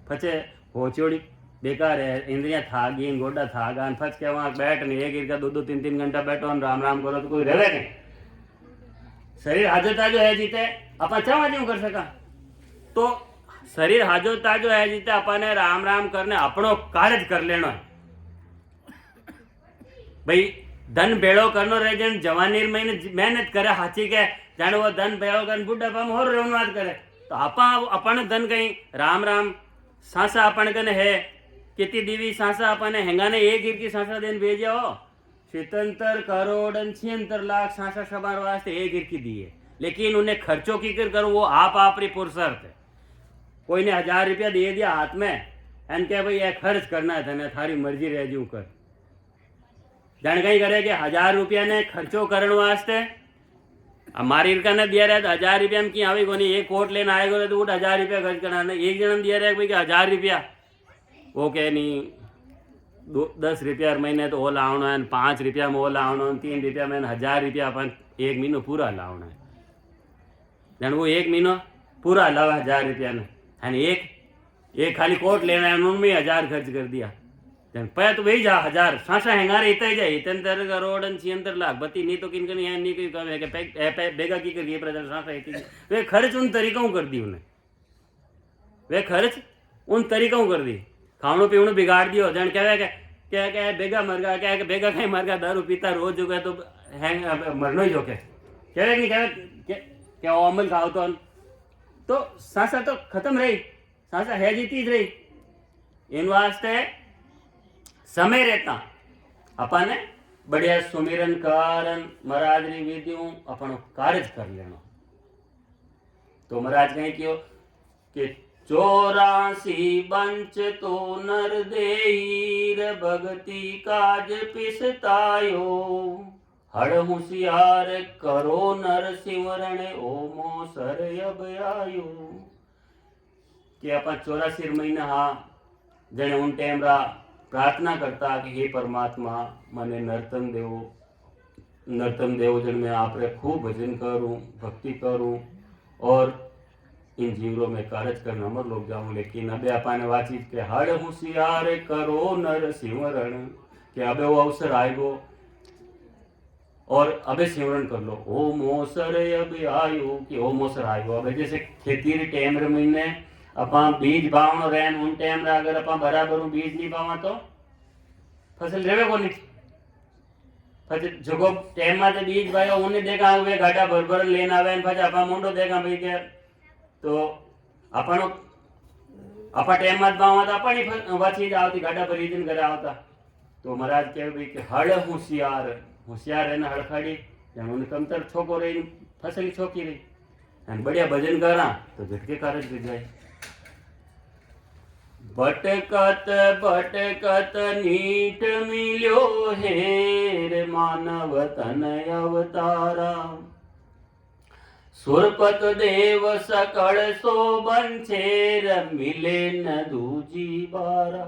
पचे होचोड़ी बेकार है इंद्रियां थागी गोडा थागा फंस के वहां बैठ नहीं एक इनका 2-3 घंटा बैठो राम राम करो तो कोई रहे नहीं शरीर हाजता जो है जीते अपन चावा क्यों कर सका तो शरीर हाजता जो है जीते अपन राम राम करने अपनो कार्य कर लेना है भाई धन भेड़ो करनो रहे जन जवानी में मेहनत करे हाची के जाने वो धन भेड़ो कर बुढ़ापा में और रौनवाद करे तो अपन धन कहीं राम राम सांसा अपन कने है कितनी दीवी सांसा अपने हेंगाने एक गिर की सांसा देन भेजा हो 77 करोड़ 76 लाख सांसा सबार वास्ते एक गिर की दी है लेकिन उन्हें खर्चों की करो वो आप पुरुषार्थ है कोई ने 1000 रुपया दे दिया हाथ में एन क्या भाई ये खर्च करना है था थारी मर्जी रह जू कर जान कहीं करे कि 1000 रुपया ने खर्चो करने वास्ते हमारी इनका ने दिया रहा 1000 रुपया में की आवे को नहीं एक कोट लेना आएगा तो 1000 रुपया खर्च करना एक जन दिया रहा भाई 1000 रुपया वो कह नहीं 10 रुपया महीने तो वो लावना है 5 रुपया में वो लावना 3 रुपया में 1000 रुपया अपन एक महीनो पूरा लावना है जन वो एक महीनो पूरा लावा 1000 रुपया ने एक खाली कोट लेना है उनमें 1000 खर्च कर दिया तेन पया तो वही जा 1000 सासा हेंगारे इतने जाए इतने तर करोड़ 76 लाख बत्ती नहीं तो किन कन यहाँ नहीं कोई काम है कि बेगा की करिए प्रजा सासा इतनी वे खर्च उन तरीकों कर दी उन्हें वे खर्च उन तरीकों कर दी खावणो पीवणो बिगाड़ दियो जन क्या क्या क्या बेगा मर गया क्या बेगा कहीं मर गया दारू पीता रोज जो गया तो हैंग मरनो ही जो क्या नहीं क्या अमल खाओ तो सासा तो खत्म रही सासा है जीती ज रही इन वास्ते समय रहता अपन बढ़िया सुमिरन कारण महाराज री विधियों अपन कार्य कर लेना तो महाराज कहीं क्यों कि 84 बंच तो नर देहीर भगति काज पिसतायो हड़ होशियार करो नर सिमरण ओमो सर अब आयो कि अपन 84 महीना हाँ जने उन टाइम रा प्रार्थना करता कि हे परमात्मा मने नर्तन देव जन में आप रे खूब भजन करूं भक्ति करूं और इन जीवरों में कार्य करना अमर लोग जाऊं लेकिन अबे अपन वाचित के हड़ होशियार करो नर सिमरण कि अबे वो अवसर आएगो और अबे सिमरण कर लो ओ मोसर अब आयो कि ओ मोसर आएगो अबे जैसे खेती रे टाइम रे महीने अपन बीज बावनो रहन उन टाइम रे अगर अपन बराबर बीज नहीं पावा तो फसल रेवे को नहीं પછી જગો ટાઈમ માં બીજ ભાઈઓ ઉને દેખા આવે ગાડા ભરભર લઈને આવે ને પછી આપા મોંડો દેખા ભાઈ કે તો આપણો આપા ટાઈમ માં બાવા તો આપણી વાંચી જ આવતી ગાડા ભરી જઈને ઘરે આવતા તો મહારાજ કહે ભાઈ કે હળ હોશિયાર એને હળખાડી ઉને કમતર છોકો રહી ફસલી છોકી રહી અને બઢિયા ભજન કરા તો ઝટકે કાર જ જાય भटकत भटकत नीट मिल्यो हेर मानव तन अवतारा सुरपत देव सकल सो बंछेर मिले न दूजी बारा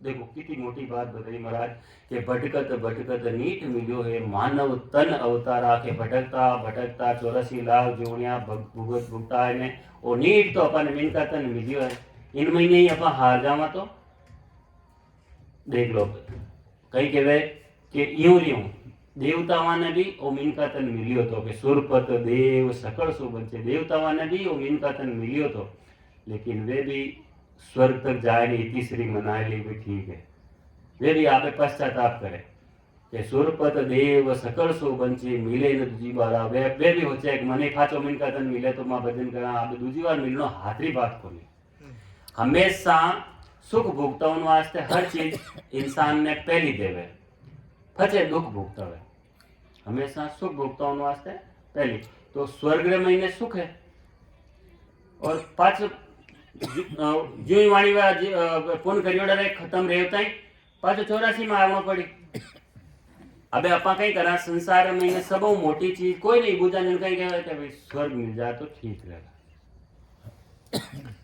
देखो कितनी मोटी बात बताई महाराज कि भटकत भटकत नीट मिल्यो है मानव तन अवतारा के भटकता भटकता 84 लाख जोड़िया भुगत भुगता है वो नीट तो अपन मिनका तन मिल्यो है इन महीने ही अपन हार जावा तो देख लो कई कहवे कि यूं रियूं देवताओं ने भी ओ मिनका तन मिलियो तो कि सुरपत देव सकल सो बंचे देवताओं ने भी ओ मिनका तन मिलियो तो लेकिन वे भी स्वर्ग तक जाए नहीं तीसरी मनाए ली भी ठीक है वे भी आपे पश्चाताप करे कि सुरपत देव सकल सो बंचे मिले न दूजी बार वे भी हो चाहे मने खाचो मिनका तन मिले तो मां भजन करा आप दूजी बार मिलनो हाथरी बात कोनी हमेशा सुख भोगताओं वास्ते हर चीज इंसान ने पहली देवे फचे दुख भोगतावे हमेशा सुख भोगताओं वास्ते पहली तो स्वर्ग रे महीने सुख है और पांच जीव वाणी पुन करियोड़ा रे खत्म रेवता ही पांच 84 में आवनो पड़ी अबे अपा कहीं करा संसार में सब मोटी चीज कोई नहीं बुझा नहीं कहीं कहवा कि भाई स्वर्ग मिल जाए तो ठीक रहेगा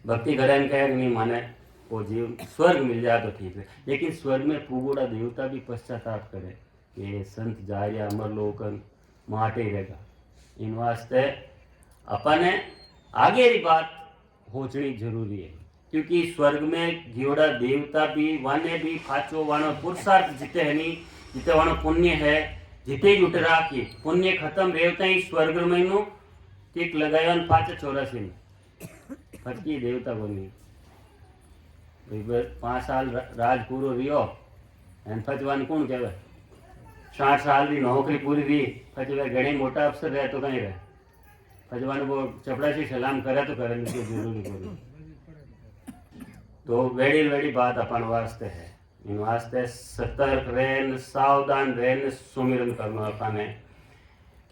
भक्ति करें कहे नहीं माने वो जीव स्वर्ग मिल जाए तो ठीक है लेकिन स्वर्ग में पूगोड़ा देवता भी पश्चाताप करे कि संत जाए अमर लोकन माटे रहेगा इन वास्ते अपने आगे की बात होचनी जरूरी है क्योंकि स्वर्ग में जीवड़ा देवता भी वाने भी फाचो वानो पुरुषार्थ जिते है नहीं जिते वानो पुण्य है जिते जुट राखी पुण्य खत्म रेवता ही स्वर्ग महीनो टिक लगाया 584 में फटकी देवता बोली भाई 5 साल राज पूरो रियो एन फजवान कौन कहवे 60 साल की नौकरी पूरी दी फजवा घणे मोटा अफसर रहे तो कहीं रहे फजवान वो चपड़ासी सलाम करे तो करे नहीं जरूरी पूरी तो वेड़ी बात अपन वास्ते है इन वास्ते सतर्क रहन सावधान रहन सुमिरन करना अपने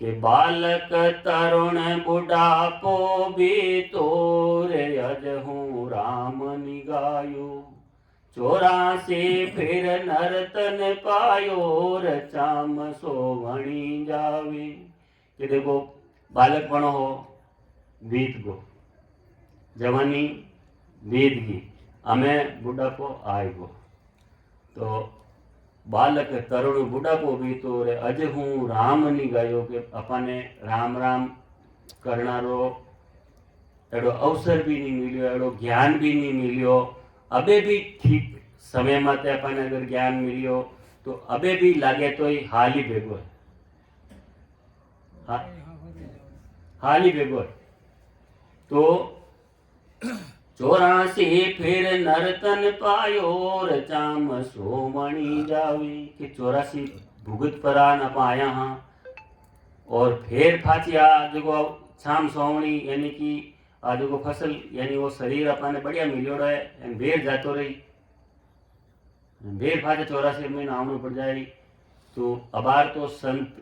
कि बालक तरुण बुढ़ापो भी तोरे अज हूँ राम निगायो 84 फिर नर्तन पायो रचाम सोवणी जावे कि देखो बालक पण हो बीत गो जवानी बीत गई हमें बुढ़ापो आए गो तो बालक तरुण बुढ़ापो भी तो रे अज हूँ राम नहीं गयो कि अपने राम राम करनारो एड़ो अवसर भी नहीं मिलियो एड़ो ज्ञान भी नहीं मिलियो अबे भी ठीक समय मत अपन अगर ज्ञान मिलियो तो अबे भी लागे तो ही हाल ही भेगो है, हाल ही भेगो है। तो 84 फिर नरतन पायो रचाम सोमणी जावी कि 84 भुगत परा न पाया हाँ और फिर फाचिया जो छाम सोवणी यानी कि आ जो फसल यानी वो शरीर अपने बढ़िया मिलियोड़ा है बेर जातो रही बेर फाचे 84 महीना आवनो पड़ जाए। तो अबार तो संत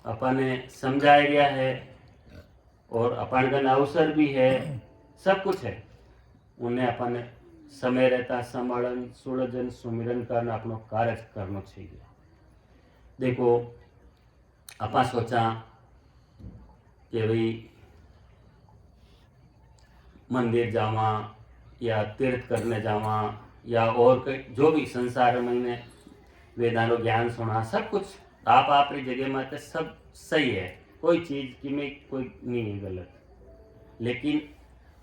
अपने समझाया गया है और अपन का अवसर भी है, सब कुछ है। उन्हें अपन समय रहता संभालन सुलझन सुमिरन करना अपनो कार्य करना चाहिए। देखो अपन सोचा कि भाई मंदिर जावा या तीर्थ करने जावा या और जो भी संसार में वेदांतो ज्ञान सुना, सब कुछ आप अपनी जगह में सब सही है, कोई चीज की में कोई नहीं है गलत। लेकिन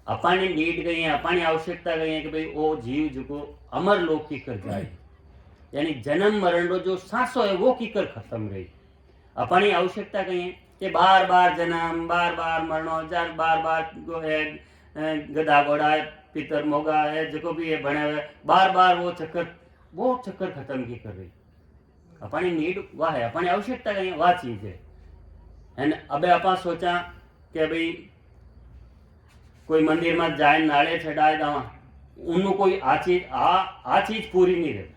अपनी नीड गई है, अपनी आवश्यकता गई है कि भाई वो जीव जो अमर लोक की कर जाए, यानी जन्म मरण रो जो सांसो है वो की कर खत्म रही। अपनी आवश्यकता गई है कि बार बार जन्म बार बार मरणो जार बार बार जो है गधा घोड़ा है पितर मोगा है जो भी है बने हुए बार बार वो चक्कर खत्म की कर रही। अपनी नीड वह है, अपनी आवश्यकता गई है वह चीज है। अबे अपन सोचा कि भाई कोई मंदिर में जाए नाले चढ़ाए दवा उन्हों कोई आ चीज पूरी नहीं रहती।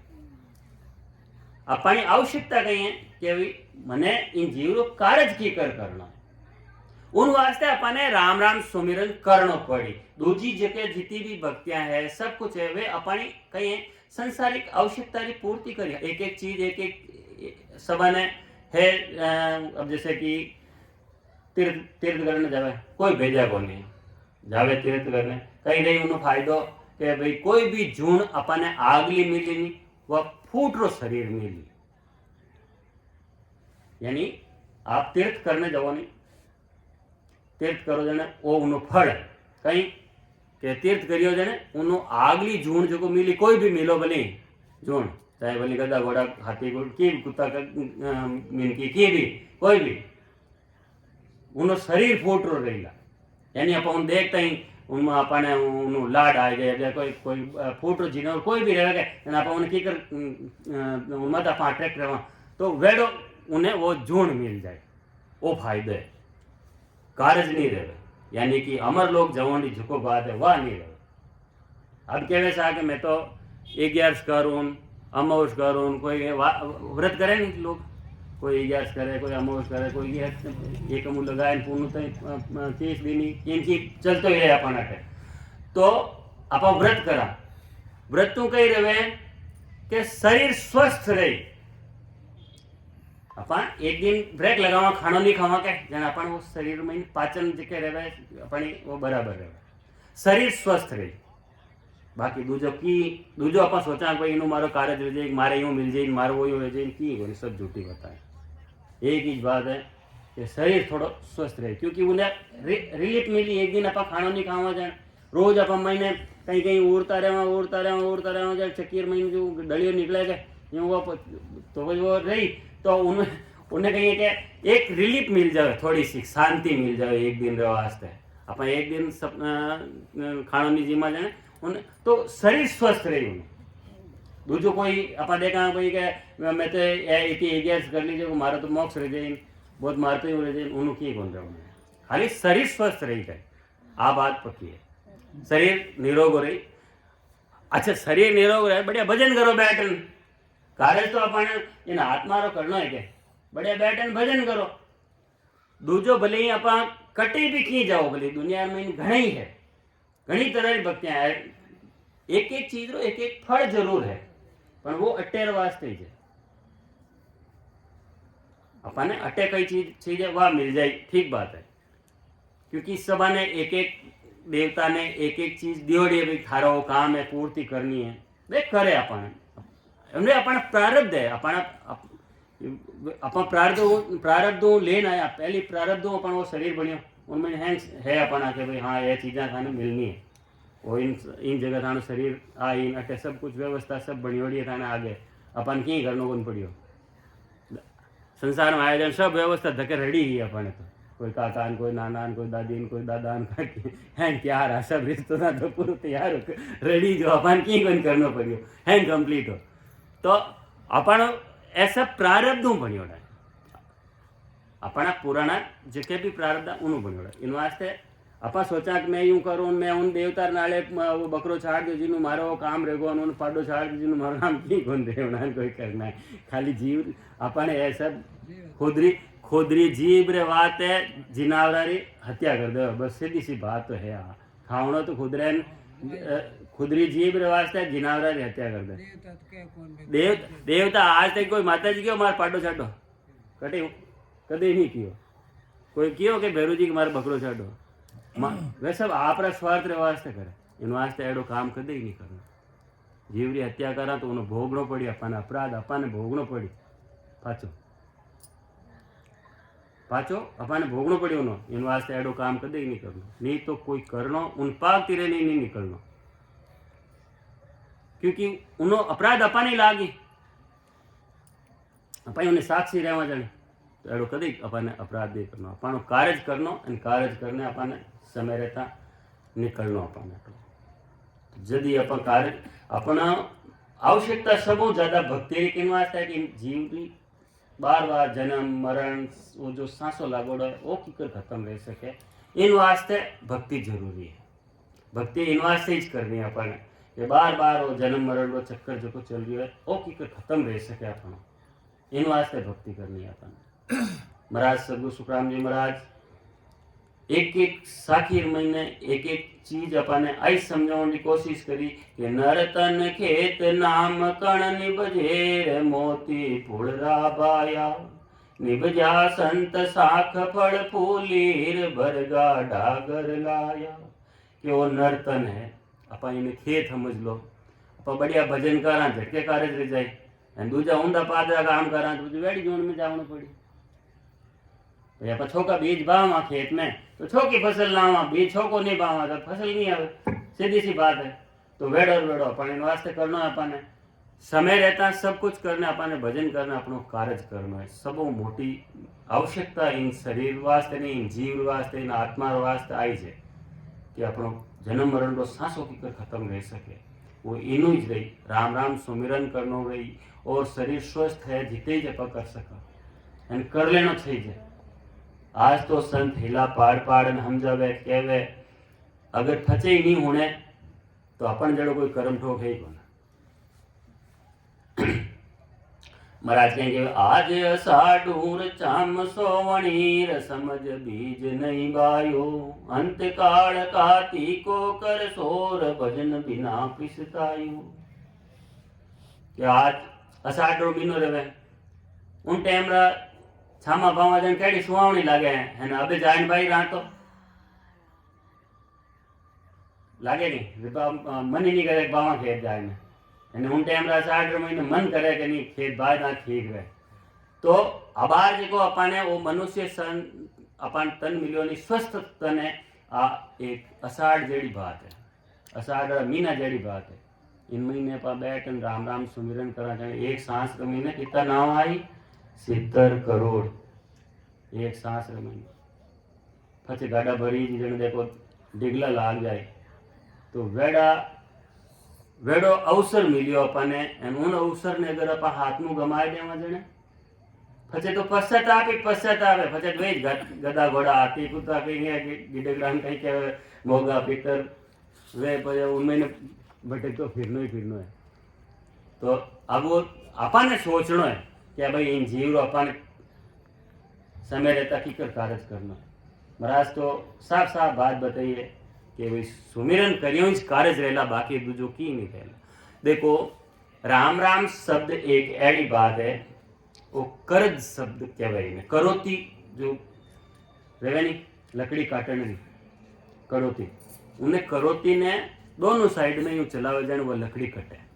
अपनी आवश्यकता कही है कि भाई मने इन जीवों कार्य की करना है, उन वास्ते अपने राम राम सुमिरन करना पड़ी। दूसरी जगह जितनी भी भक्तियां है सब कुछ है वे अपनी कहीं संसारिक आवश्यकता की पूर्ति करी। एक एक चीज एक एक सबने है। अब जैसे कि तीर्थ करने जावे कोई भेजा को नहीं जावे तीर्थ करने कहीं नहीं उन्हें फायदो कि भाई कोई भी जून अपने आगली मिली नहीं वह फूट रो शरीर मिली। यानी आप तीर्थ करने जाओ नहीं तीर्थ करो जने वो उन्हों फल कहीं के तीर्थ करियो जने उन्हों आगली जून जो मिली कोई भी मिलो भले जून चाहे भले गधा घोड़ा हाथी की कुत्ता मिनकी की भी कोई भी उन्हों शरीर फूट रो रहेगा। यानी अपन देखते ही उनमें अपने उन्हों लाड आ गए कोई फूट रो जीना कोई भी रहेगा आप उन्हें की कर मत आप अट्रैक्ट रहा तो वेडो उन्हें वो जून मिल जाए वो फायदे है, कारज नहीं रहे। यानी कि अमर लोग जवानी झुको बात है वह नहीं रहे। अब कहवे सा कि मैं तो 11 करूँ अमावस करूँ कोई व्रत करे नहीं लोग कोई 11 करे कोई अमावस करे कोई एक अमूल लगाए पूर्ण 30 दिन इनकी चलते ही रहे अपन अटे। तो आप व्रत करा व्रत तू कही रहे कि शरीर स्वस्थ रहे। अपन एक दिन ब्रेक लगावा खाना नहीं खावा के जन अपन वो शरीर में पाचन जके रहे अपनी वो बराबर रहे शरीर स्वस्थ रहे। बाकी दूजो अपन सोचा भाई इनू मारो कार्य रह जाए मारे यूँ मिल जाए मारो वो यूँ रह जाए की सब झूठी बताए। एक ही बात है कि शरीर थोड़ा स्वस्थ रहे क्योंकि उन्हें रिलीफ मिली। एक दिन अपन खाना नहीं खावा जाए रोज अपन महीने कहीं कहीं उड़ता रहे जाए चक्कीर महीने जो डलियों निकले गए यूँ वो तो वो रही तो उन्हें कहिए कि एक रिलीफ मिल जाए थोड़ी सी शांति मिल जाए एक दिन रहे वास्ते अपन एक दिन सब खाना नहीं जीमा जाए उन्हें तो शरीर स्वस्थ रही। उन्हें दूजो कोई अपन देखा भाई क्या मैं तो एगेस कर लीजिए मारा तो मोक्ष रह जाए बहुत मारते ही रह जाए उन्होंने की कौन रहा खाली शरीर स्वस्थ रही जाए आ बात पक्की है शरीर निरोग हो रही। अच्छा शरीर निरोग रहे बढ़िया भजन करो बैठन कार्य तो अपन इन आत्मा रो करना है क्या बढ़िया बैठन भजन करो। दूजो भले ही अपन कटी भी की जाओ भले दुनिया में घणी है घनी तरह की भक्तियां है एक एक चीज रो एक एक फल जरूर है पर वो अटेर वास्ते ही है। अपन अटे कई चीज है वह मिल जाए ठीक बात है क्योंकि सब ने एक एक देवता ने एक एक चीज दियोड़ी भाई थारा वो काम है पूर्ति करनी है वे करे अपन हमने अपना प्रारब्ध है अपन प्रारब्धों लेना है पहली प्रारब्धों अपन वो शरीर बनियो उनमें है अपना के भाई हाँ ये चीज़ें खाने मिलनी है वो इन जगह थानो शरीर आ इन अटे सब कुछ व्यवस्था सब बनियोड़ी थाने आगे अपन की करनो कौन पड़ियो संसार में आयोजन सब व्यवस्था धके रेडी ही अपन तो कोई काका न कोई नाना न कोई दादी न कोई दादा न काकी हैं तैयार है सब रिश्तेदार तो पूरा तैयार हो रेडी जो अपन की कोई करनो पड़ियो हैं कंप्लीट हो तो अपन ऐसा प्रारब्ध बनियोड़ा अपना पुराना जिके भी प्रारब्ध उन्होंने बनियोड़ा इन वास्ते अपा सोचा कि मैं यूं करूँ मैं उन देवतार नाले वो बकरो छाड़ दो जिन्हों मारो काम रहेगो उन्होंने पाडो छाड़ दो जिन्हों मारो नाम की कौन दे उन्होंने कोई करना है खाली जीव अपने ऐसा खुदरी जीव रे बात है जिनावरारी हत्या कर दो बस सीधी सी बात तो है हाँ खावनो तो खुदरी जीव रे वास्ते जिनावरारी हत्या कर दे देवता आज तक कोई माता जी क्यों मार पाडो छाड़ो कटे कदे नहीं कियो कोई कियो के भैरू जी के मारे बकरो छाड़ो वे सब आप स्वार्थ रे वास्ते करे इन वास्ते एडो काम कदे ही नहीं करना जीव री हत्या करा तो उन्हें भोगनो पड़ी अपन अपराध अपन भोगनो पड़ी पाचो पाचो अपन भोगनो पड़ी उन्होंने इन वास्ते एडो काम कदे ही नहीं करना नहीं तो कोई करनो उन पाक तीरे नहीं निकलना क्योंकि उन्हों अपराध अपन ही लागी अपन उन्हें साक्षी रहवा जाने तो एडो कदी अपन अपराध नहीं करना अपन कार्य करनो और कार्य करने अपन समय रहता निकलनो अपन यदि अपन कार्य अपना आवश्यकता सबो ज्यादा भक्ति किन वास्ते कि जीव की बार बार जन्म मरण वो जो सांसों लागोड़ा है वो किकर खत्म रह सके इन वास्ते भक्ति जरूरी है भक्ति इन वास्ते ही करनी है अपन कि बार बार वो जन्म मरण वो चक्कर जो को चल रही है वो किकर खत्म रह सके अपन इन वास्ते भक्ति करनी है अपन महाराज सदगुरु सुखराम जी महाराज एक एक साखीर महीने एक एक चीज अपने आई समझाने की कोशिश करी कि नरतन खेत नाम कण निबजेर मोती फूलरा बाया निबजा संत साख फल फूलीर भरगा डागर लाया कि वो नर्तन है अपन इन्हें खेत समझ लो अपन बढ़िया भजन करा झटके कारज रह जाए दूजा ऊंधा पादरा काम करा तो वेड़ी जोन में जावना पड़ी या पर छोका बीज बावा खेत में तो छोकी फसल लावा बीज छोको नहीं बावा तो फसल नहीं आवे सीधी सी बात है तो वेड़ो अपन वास्ते करना है अपन समय रहता सब कुछ करना अपन भजन करना अपनो कार्य करना है सबो मोटी आवश्यकता इन शरीर वास्ते नहीं इन जीव वास्ते इन आत्मा वास्ते आई है कि अपनो जन्म मरण को सांसों की कर खत्म रह सके वो इनू ही रही राम राम सुमिरन करनो रही और शरीर स्वस्थ है जिते ही जपा कर सका एंड कर लेना चाहिए आज तो संत हिला पाड़ हम जावे कहवे अगर फचे ही नहीं होने तो अपन जड़ो कोई कर्म ठोक है ही कौन महाराज कहेंगे आज अषाढ़ चाम सोवणीर समझ बीज नहीं बायो अंत काल काती को कर सोर भजन बिना पिसतायो कि आज अषाढ़ महीनो रहे उन टाइम रा छामा बावा जन केड़ी सुहावनी लागे है अबे जाइन भाई रहा तो लागे नहीं मन ही नहीं करे बावा खेत जाए में उन टाइम रा 8 महीने मन करे कि नहीं खेत बाय ना ठीक रहे तो अबार जो अपने वो मनुष्य सन अपन तन मिलियो नहीं स्वस्थ तन है आ एक अषाढ़ जेड़ी बात है अषाढ़ महीना जेड़ी बात है इन महीने पर बैठ राम राम सुमिरन करा जाए एक सांस का महीने कितना नाम आई 70 करोड़ एक सांस महीने पचे गाड़ा भरी जन देखो डिगला लाग जाए तो वेड़ो अवसर मिलियो अपने उन अवसर ने अगर अपन हाथ में गमाए देवा जने पचे तो पश्चाताप पचे वे गदा घोड़ा हाथी कुत्ता कहीं गिडग्राम कहीं के मोगा पितर वे पचे उनमें भटक तो फिरनो है तो अब वो अपन ने सोचना है कि भाई इन जीव अपन समय रहता की कर कार्य करना महाराज तो साफ बात बताइए कि भाई सुमिरन करियो इस कार्य रहेला बाकी दूजो की नहीं रहेला देखो राम राम शब्द एक ऐसी बात है वो करज शब्द कहवाई ने करोती जो रहे नहीं लकड़ी काटने नहीं करोती उन्हें करोती ने दोनों साइड में यूं चलावे जाने वो लकड़ी कटे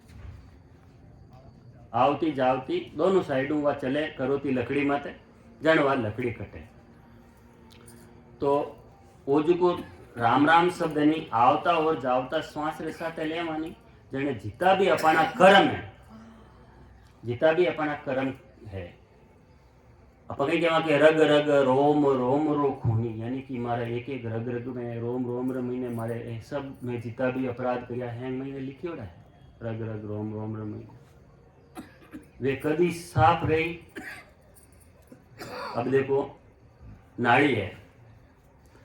आवती जावती दोनों साइडों वह चले करोती लकड़ी मत जन वह लकड़ी कटे तो वो जो को राम राम शब्द नहीं आवता और जावता श्वास रे साथे लेवानी जने जितना भी अपना कर्म है, जितना भी अपना कर्म है, अपन कहीं कहवा के रग रग रोम रोम रो खूनी, यानी कि मारे एक एक रग रग में रोम रोम रे महीने मारे सब में जितना भी अपराध किया है मैंने लिखियोड़ा है, रग रग रोम रोम रे महीने वे कभी साफ रही। अब देखो नाड़ी है,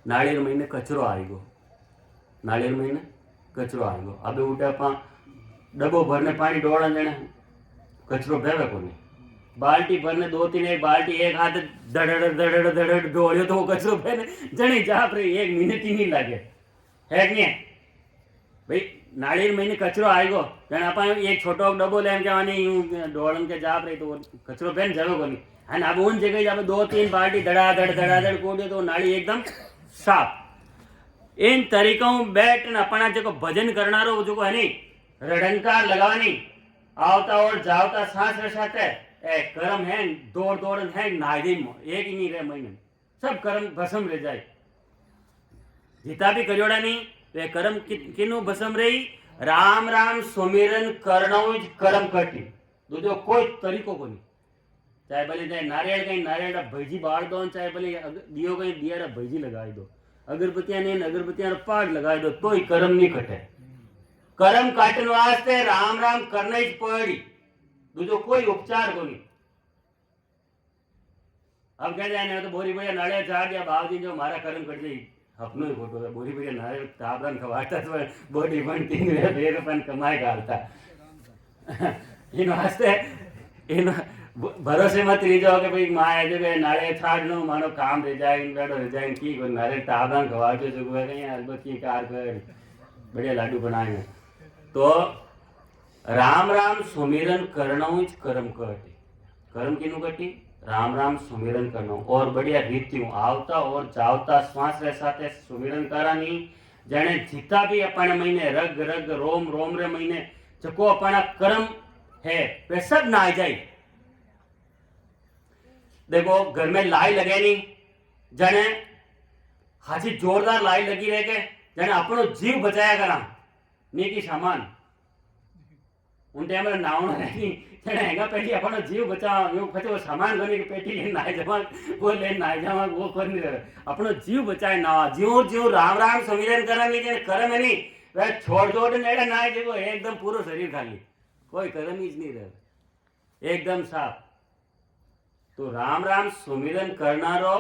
नाळिયેર महीने कचरो आई गो, नाळिયેર महीने कचरो आई गो। अब उठे अपा डब्बो भरने पानी डोड़ा जने कचरो भेवे कोनी, बाल्टी भरने 2-3 एक बाल्टी एक हाथ धड़ड़ धड़ड़ धड़ड़ डोड़ियो तो वो कचरो भेने जने जा पर 1 मिनट ही नहीं लगे है कि नहीं भाई। नाळिયેર महीने कचरो आई गो जने अपा एक छोटो डब्बो लेन के आनी डोड़न के जा पर तो कचरो भेन जावे कोनी। અને अब उन जगह जब 2-3 बाल्टी धड़ाधड़ कोड़ियो तो नाली एकदम साफ। इन तरीकों बैठ न अपना जो भजन करनारो जो है नहीं रडंकार लगानी आवता और जावता सांस रसाते ए कर्म है दौड़ दौड़ है नादी एक ही नहीं रहे महीने सब कर्म भस्म रह जाए। जिता भी करियोड़ा नहीं वे कर्म किनु भस्म रही, राम राम सुमिरन करनो कर्म कटी दूजो कोई तरीको को नहीं। चाहे भले चाहे नारियल कहीं नारियल भैजी बाड़ दो, चाहे भले दियो कहीं दिया भैजी लगाई दो, अगरबत्तियां ने अगरबत्तियां पाड़ लगाई दो तो ही कर्म नहीं कटे। कर्म काटने वास्ते राम राम करना ही पड़ी, दूजो कोई उपचार को नहीं। अब कह जाए तो बोरी बढ़िया नारियल चाह दिया बाबजी जो हमारा कर्म कट जाए अपनो ही फोटो है, बोरी बढ़िया नारियल ताबरन खवाता तो बॉडी बनती है फिर अपन कमाए गालता इन वास्ते इन भरोसे मत रही जाओ कि भाई माँ जो नारे छाड़ नो मानो काम रह जाए बेड़ो रह जाए की कोई नारे टाबा खवा जो जो कहीं अलबत्ती कार कर बढ़िया लाडू बनाए। तो राम राम सुमिरन करना ही कर्म कटी, कर्म किनु कटी राम राम सुमिरन करना और बढ़िया रीतियों आवता और जावता श्वास रे साथे सुमिरन करानी जने जितना भी अपने महीने रग रग रोम रोम रे महीने जको अपना कर्म है वे सब ना आ जाए। देखो घर में लाई लगे नहीं जने हाजी जोरदार लाई लगी रहे के जने अपनो जीव बचाया करा नी की सामान उन टाइम में नावना नहीं जने हैगा पहले अपनो जीव बचा यो फटे वो सामान गने की पेटी ले ना जमा वो ले ना जमा वो कर नहीं रहे अपनो जीव बचाए ना जीव जीव राम राम सुमिरन करा नहीं जने कर्म नहीं वह छोड़ छोड़ नेड़ा ना देखो एकदम पूरा शरीर खाली कोई कर्म ही नहीं रहे एकदम साफ। तो राम राम सुमिरन करनारो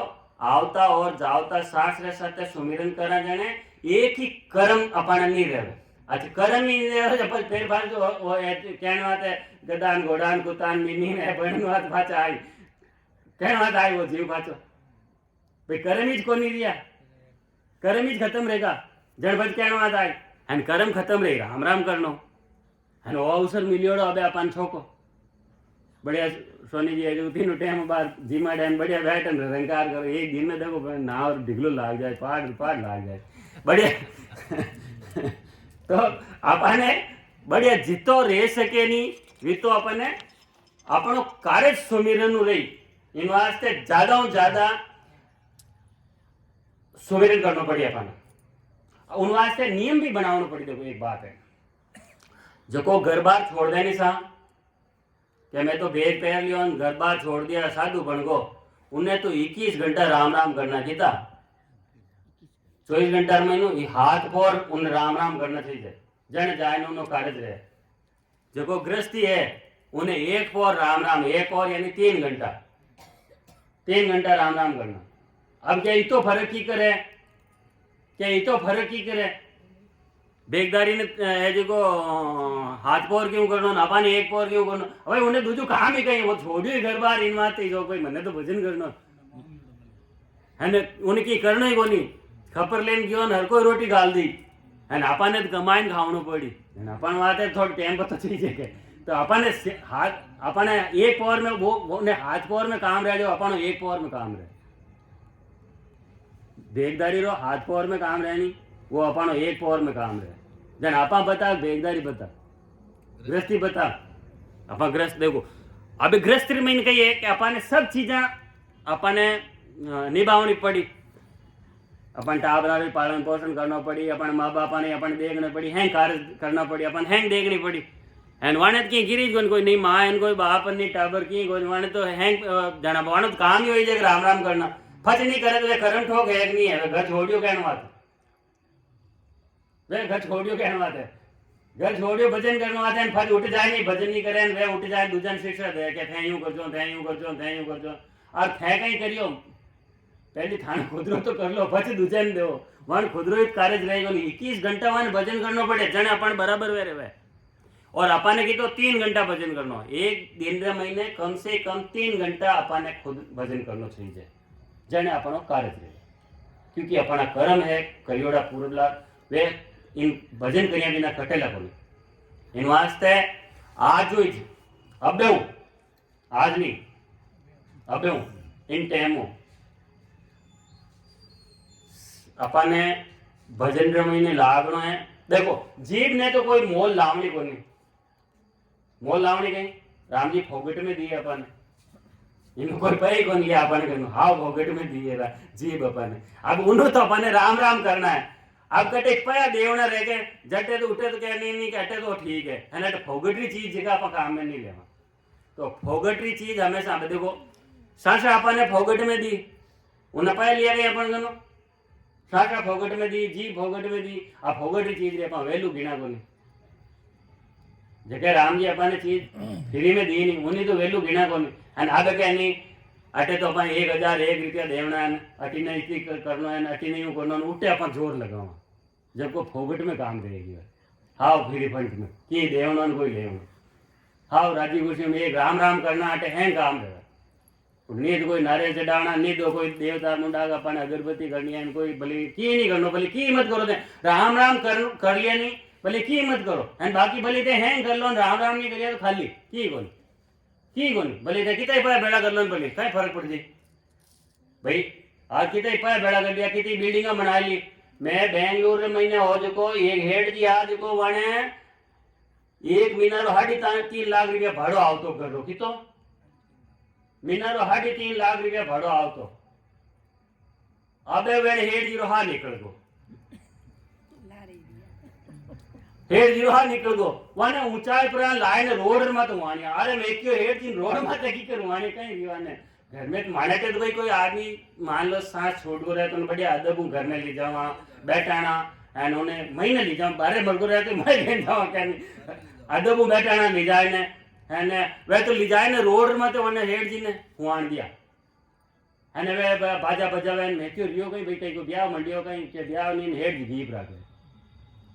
आवता और जावता सांस रे साथे सुमिरन करा जने एक ही कर्म अपना नहीं रहे। अच्छा कर्म ही नहीं रहे जब फिर बार जो वो कहने बात है गदान घोड़ान कुतान मिनी ने बनन बात भाचा आई कहने बात आई वो जीव भाचो भाई कर्म ही को नहीं रिया, कर्म ही खत्म रहेगा जड़बज कहने बात आई एंड कर्म खत्म रहेगा राम राम करनो एंड वो अवसर मिलियोड़ो अबे अपन छोको बढ़िया सोनी जी जो तीनों टाइम बाद जीमा डैम बढ़िया बैठन रंकार करो एक दिन में देखो नाव ढिगलो लाग जाए पहाड़ लाग जाए बढ़िया तो अपने बढ़िया जितो रह सके नहीं वी तो अपने अपनो कार्य सुमिरन रही इन वास्ते ज्यादा सुमिरन करना पड़ी अपने उन वास्ते नियम भी बनाना पड़ी। देखो एक बात है जो को घर बार छोड़ देनी सा कि मैं तो बेग पहन लियो घर बार छोड़ दिया साधु बन गो उन्हें तो 21 घंटा राम राम करना चाहिए 24 घंटा में हाथ पर उन राम राम करना चाहिए जन जाए उन्होंने कार्य रहे। जो गृहस्थी है उन्हें एक पर राम राम एक और यानी 3 घंटा राम राम करना। अब क्या इतो फर्क की करे, क्या इतो फर्क की करे बेगदारी ने जो हाथ पोर क्यों करना अपन एक पोर क्यों करना भाई उन्हें दूजू काम ही कहीं वो छोड़ियो घर बार इन बात जो कोई मने तो भजन करना है ना उनकी करना ही कोनी खपर लेन गयो हर कोई रोटी गाल दी है ना अपन ने कमाइन खावनो पड़ी अपन बात है थोड़ा टाइम पता चाहिए के तो अपन ने हाथ अपन एक पोर में वो ने हाथ पोर में काम रह जो अपन एक पोर में काम रहे बेगदारी रो हाथ पोर में काम रहे नहीं वो अपन एक पोर में काम रहे जन आपा बता बेगदारी बता गृहस्थी बता अपन गृहस्थ देखो अभी गृहस्थ में कही है कि अपन सब चीजें अपन निभावनी पड़ी अपन टाबरा भी पालन पोषण करना पड़ी, अपन माँ बापा ने अपन देखना पड़ी, हैंग कार्य करना पड़ी, अपन हैंग देखनी पड़ी। एंड वाणे की गिरी कोई नहीं माँ एन कोई बाप नहीं टाबर की कोई वाणे तो हैंग जाना वाणे तो काम ही हो जाए राम राम करना। फच नहीं करे तो वे करम ठोक है नहीं है, घर छोड़ियो कहने बात, वे घर छोड़ियो कहने बात है, घर छोड़ियो भजन करने बात है। फच उठ जाए नहीं भजन नहीं करे वे उठ जाए दूजन शिक्षा दे के थे यूं करजो थे यूं करजो थे यूं करजो और थे कहीं करियो पहले थाने खुदरो तो कर लो પછી दूजन दो वन खुदरो ही कार्य रहेगा 21 घंटा वन भजन करना पड़े जने अपन बराबर वे रहे। और अपन की तो 3 घंटा भजन करना, एक दिन रे महीने कम से कम 3 घंटा अपन खुद भजन करना चाहिए जने अपन कार्य रहे। क्योंकि अपना कर्म है करियोड़ा पूरला वे इन भजन करिया बिना कटेला कोनी। इन वास्ते आज हुई अब हूँ आज नहीं अब हूँ इन टाइम अपने भजन रमणीने लागणो है। देखो जीभ ने तो कोई मोल लावणी को नहीं, मोल लावणी कहीं राम जी फोगट में दिए अपन इनको कोई पे को नहीं अपन कहूँ हाँ फोगट में दिए जीभ अपन। अब उन्होंने तो अपन राम राम करना है। अब कटे पया देवना रह के जटे तो उठे तो कह नहीं कटे तो ठीक है ना। तो फोगटरी चीज जगह अपन काम में नहीं लेवा। तो फोगटरी चीज हमेशा देखो सासा अपन ने फोगट में दी उन्हें पाया लिया गया अपन गनो साका फोगट में दी जी फोगट में दी। आ फोगटरी चीज रे अपन वेलू गिना को नहीं जगह राम जी अपन ने चीज फ्री में दी नहीं उन्हीं तो वेलू गिना को नहीं। एंड आगे क्या नहीं अटे तो अपन 1001 रुपया देवना है अटी ने इतनी करना है अटी नहीं करना उठे अपन जोर लगावा जब को फोगट में काम करेगी हाउ फ्री फंड में कि देवना कोई लेवना हाउ राजी खुशी में एक राम राम करना अटे हैं काम रहे। नींद कोई नारियल चढ़ाना नींद कोई देवता मुंडा का अपन अगरबत्ती करनी है कोई भले की नहीं करना भले की मत करो राम राम कर लिया नहीं भले की मत करो एंड बाकी भले थे हैं कर लो राम राम नहीं करिए तो खाली की कोनी भले थे कितना पाया बेड़ा कर लो भले क्या फर्क पड़ जाए भाई आज कितना पाया बेड़ा कर लिया कितनी बिल्डिंग बना ली। मैं बेंगलुरु महीने हो जो एक हेड जी आज को वाणे 1 महीना 3.5 लाख रुपया भाड़ो आवतो कर लो कि तो महीना 3.5 लाख रुपया भाड़ो आवतो अबे वे हेड जीरो हा निकल गो हेड जीरो हा निकल गो वाने ऊंचाई पर लाइन रोड मत वाने अरे मैं क्यों हेड जी रोड मत की कर वाने कहीं दीवाने घर में तो माने के तो भाई कोई आदमी मान लो सांस छोड़ को रहे तो बढ़िया अदब घर में ले जावा बैठाना एंड उन्हें महीने ले जाऊं बारे भर को रहे तो मैं ले जावा क्या नहीं अदब बैठाना ले जाए ने है ने वे तो ले जाए ने रोड में तो उन्हें हेड जी ने हुआन दिया है ने वे बाजा बजावे मैं क्यों रियो कहीं भाई कहीं को ब्याह मंडियो कहीं के ब्याह नहीं हेड जी दीप रखे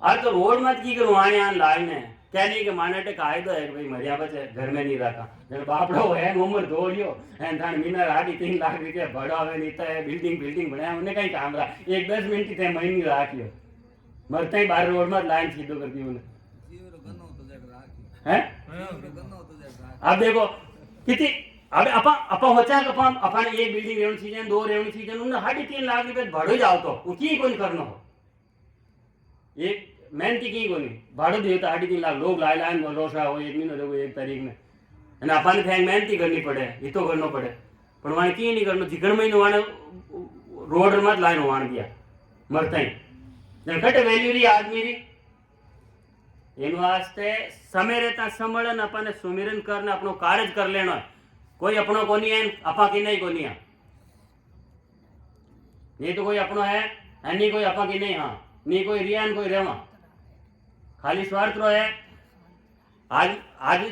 आज तो रोड मत की करवाने आन लाइन है क्या नहीं कि माने टे कायदो है भाई मरिया बचे घर में नहीं रखा जब बापड़ो है उम्र दो लियो एंड थाने मीना 3.5 लाख रुपया बढ़ावे नहीं तो बिल्डिंग बनाया उन्हें कहीं काम रहा 1-10 मिनट थे महीने राख लियो मरते ही बाहर रोड में लाइन सीधो कर दी उन्हें हैं। अब देखो कितनी अब अपन होचा अपन अपन एक building Revan season 2 Revan season उन्हें 3.5 लाख रुपया भाड़ो जाओ तो की कोई करना हो एक मेहनती की कोनी भाड़ो दियो तो 3.5 लाख लोग लाए लाइन रोशा हो 1 महीना देखो 1 तारीख में है ना अपन थे मेहनती करनी पड़े ये तो करना पड़े पर वहां की नहीं करना जिकड़ महीने वहां रोड मत लाइन वहां दिया मरता ही जन कटे वैल्यू री आदमी री इन वास्ते समय रहता संभलन अपन सुमिरन करना अपनो कार्य कर लेना कोई अपनो कोनी है आपा की नहीं कोनी है ये तो कोई अपनो है नहीं कोई आपा की नहीं हाँ नहीं कोई रियान कोई रेवा खाली स्वार्थ रो है। आज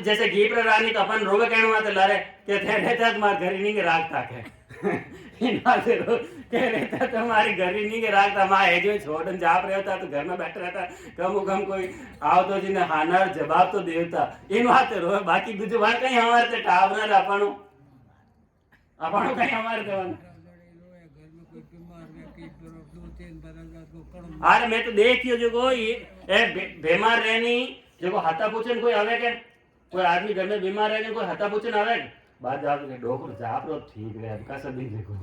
जैसे घी पर रानी तो अपन रोगे कहने वाले लारे के थे रहता तुम्हारे घर ही नहीं के राखता के इना से रो के रहता तुम्हारे घर ही नहीं के राखता माँ है जो छोड़न जाप रहे होता तो घर में बैठा रहता कम कोई आओ तो जिन्हें हाना जवाब तो देवता इन बात रो बाकी दूसरे वहां कहीं हमारे से टावना अपनो कहीं हमारे देवान अरे मैं तो देखियो जो ये बीमार रहनी जो हाथा पूछन कोई आवे के कोई आदमी घर में बीमार रहने कोई हाथा पूछन आवे बात जाप के डॉक्टर जाप रो ठीक है का सब दिन देखो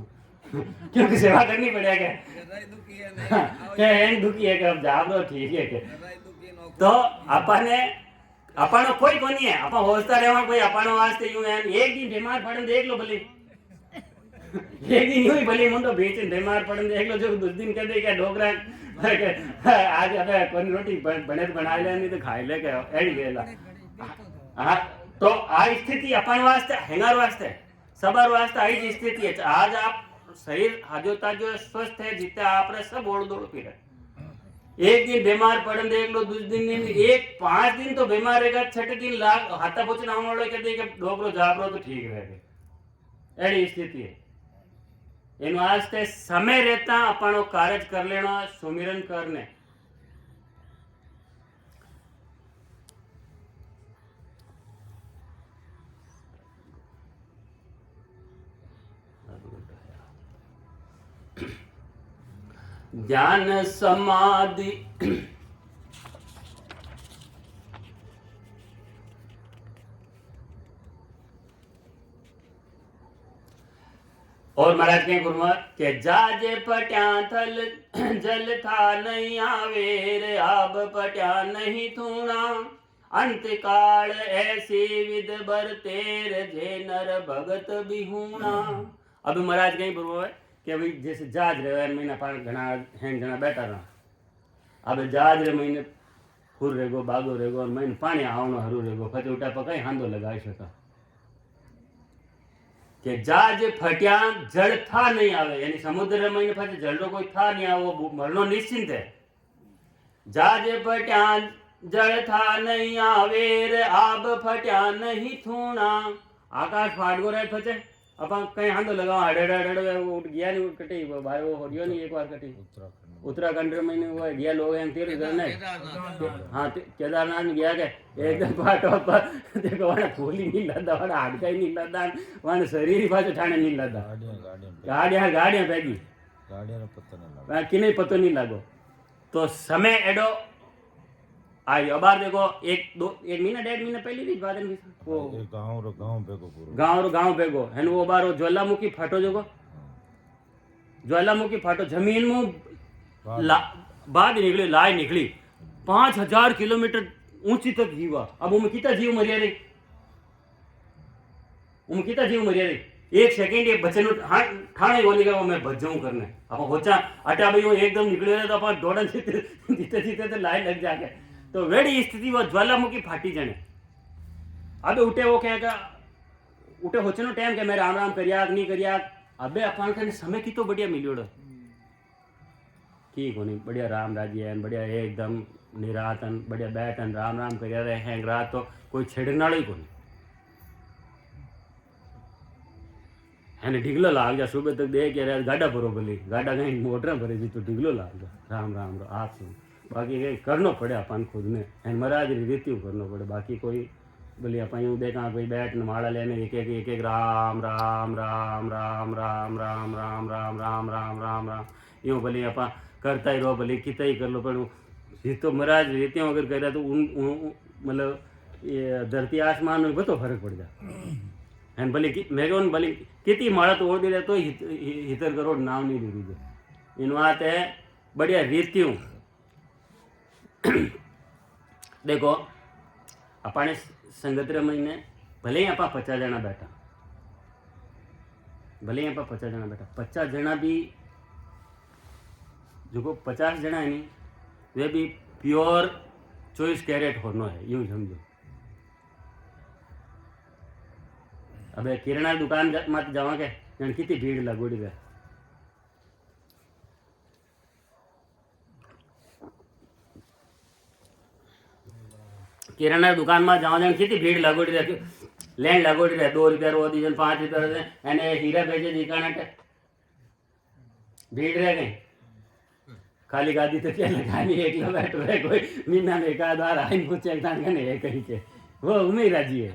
क्योंकि सेवा करनी पड़ेगा क्या है दुखी है कि अब जाप रो ठीक है के तो अपन कोई कोनी है अपन होस्ता रहवा कोई अपन वास्ते यूं है एक दिन बीमार पड़न देख लो भले एक दिन यूं ही भली मुंडो बेचीने बीमार पड़े एकलो जो दूसरे दिन कह दे क्या डोकरा आज अब कोई रोटी बने तो बना ले नहीं तो खाई ले के एड़ी गेला हाँ तो आ स्थिति अपन वास्ते हेंगार वास्ते सबर वास्ते आई जी स्थिति है आज आप शरीर हाजो ताजो स्वस्थ है जीते आपने सब ओड़ दौड़ फिर एक दिन बीमार पड़े देख लो दूसरे दिन एक 5 दिन तो बीमार रहेगा छठे दिन लाग हाथा पोछे नाम वाले कहते कि डोकरो जाबरो तो ठीक रहेगा एड़ी स्थिति है इन वास्ते समय रहता अपनो कार्य कर लेना सुमिरन करने ज्ञान समाधि और महाराज के गुरुमत के जाजे पट्या थल जल था नहीं आवेर आब पट्या नहीं थूणा अंत काल ऐसी विद बर तेर जे नर भगत बिहूणा। अब महाराज कहीं गुरु है कि भाई जैसे जहाज रहे महीना पानी घना हैंग जना बैठा रहा अब जहाज रे महीने फूर रहेगो बागो रहेगो और महीने पानी आवनो हरू रहेगो फटे उठा पकाई हांधो लगाई सका कि जहाज फटिया जल था नहीं आवे यानी समुद्र महीने फटे जल कोई था नहीं आवो मरनो निश्चिंत है जहाज फटिया जल था नहीं आवेर आब फटिया नहीं थूणा आकाश फाटगो रहे फटे अपन कहीं हांधो लगाओ हड़े हड़े उठ गया नहीं कटी भाई वो होडियो नहीं एक बार कटी उत्तराखंड में वो गया लोग हैं तीर करने हाँ केदारनाथ में गया के एकदम पाटो पर देखो वहां खोली नहीं लदा वहां हाडका ही नहीं लदा वहां शरीर पाछो ठाणे नहीं लदा गाड़ियां पैगी गाड़ियां पतो नहीं लागो तो समय एडो आयो बार देखो एक महीना 1.5 महीना पहले भी बात है वो गांव बेगो है वो बार वो ज्वालामुखी फाटो जोगो ज्वालामुखी फाटो जमीन में बाद निकली लाई निकली 5000 किलोमीटर ऊंची तक जीवा अब उनमें कितना जीव मरिया रही एक सेकंड ये बच्चे ठाणे बोली गया मैं बच जाऊं करने अब होचा अटा भाई एकदम निकले तो अपन दौड़न जीते तो लाइन लग जाके तो वेड़ी स्थिति वो ज्वालामुखी फाटी जाने अब उठे वो कहेगा उठे होचे नो टाइम के मैं राम राम करिया नहीं करिया अबे अपन का समय की तो बढ़िया मिलियोड़ो ठीक होनी बढ़िया राम राज्य बढ़िया एकदम निरातन बढ़िया बैठन राम राम करिया रहे हैं रात तो कोई छेड़ना ही कोनी है ढिगलो लाग जा सुबह तक देख के गाड़ा भरो भली गाड़ा कहीं मोटर भरे जी तो ढिगलो लाग जा राम राम रो आप सुन बाकी कहीं करना पड़े अपन खुद ने है महाराज रीति करना पड़े बाकी कोई बोली अपन यूँ देखा कोई बैठ न माड़ा लेने एक राम राम राम राम राम राम राम राम राम राम राम राम यूँ भले अपन करता ही रहो भले कितना ही कर लो पर ये तो महाराज रीतियों अगर कर रहा तो उन मतलब ये धरती आसमान में बहुत फर्क पड़ जाए है भले मेरे भले कितनी माड़ा तो ओढ़ दे रहे तो हितर करोड़ नाम नहीं दे दीजिए इन बात है बढ़िया रीतियों देखो अपने संगत्र महीने भले ही आप 50 जना बैठा भले ही आप 50 जना बैठा 50 जना भी जो 50 जना है नहीं वे भी प्योर 24 कैरेट होनो है यूं समझो अबे किराना दुकान मत जावा के कितनी भीड़ लगोड़ी है किराना दुकान में जाओ जन कितनी भीड़ लगोड़ी रहे लैंड लगोड़ी रहे 2 रुपया रो दी 5 रुपया एने हीरा बेचे दिखाना भीड़ रह गई खाली गादी तो क्या लगानी एक बैठ रहे कोई मीना में एक आधार आइन पूछे कहीं के वो उम्मीद राजी है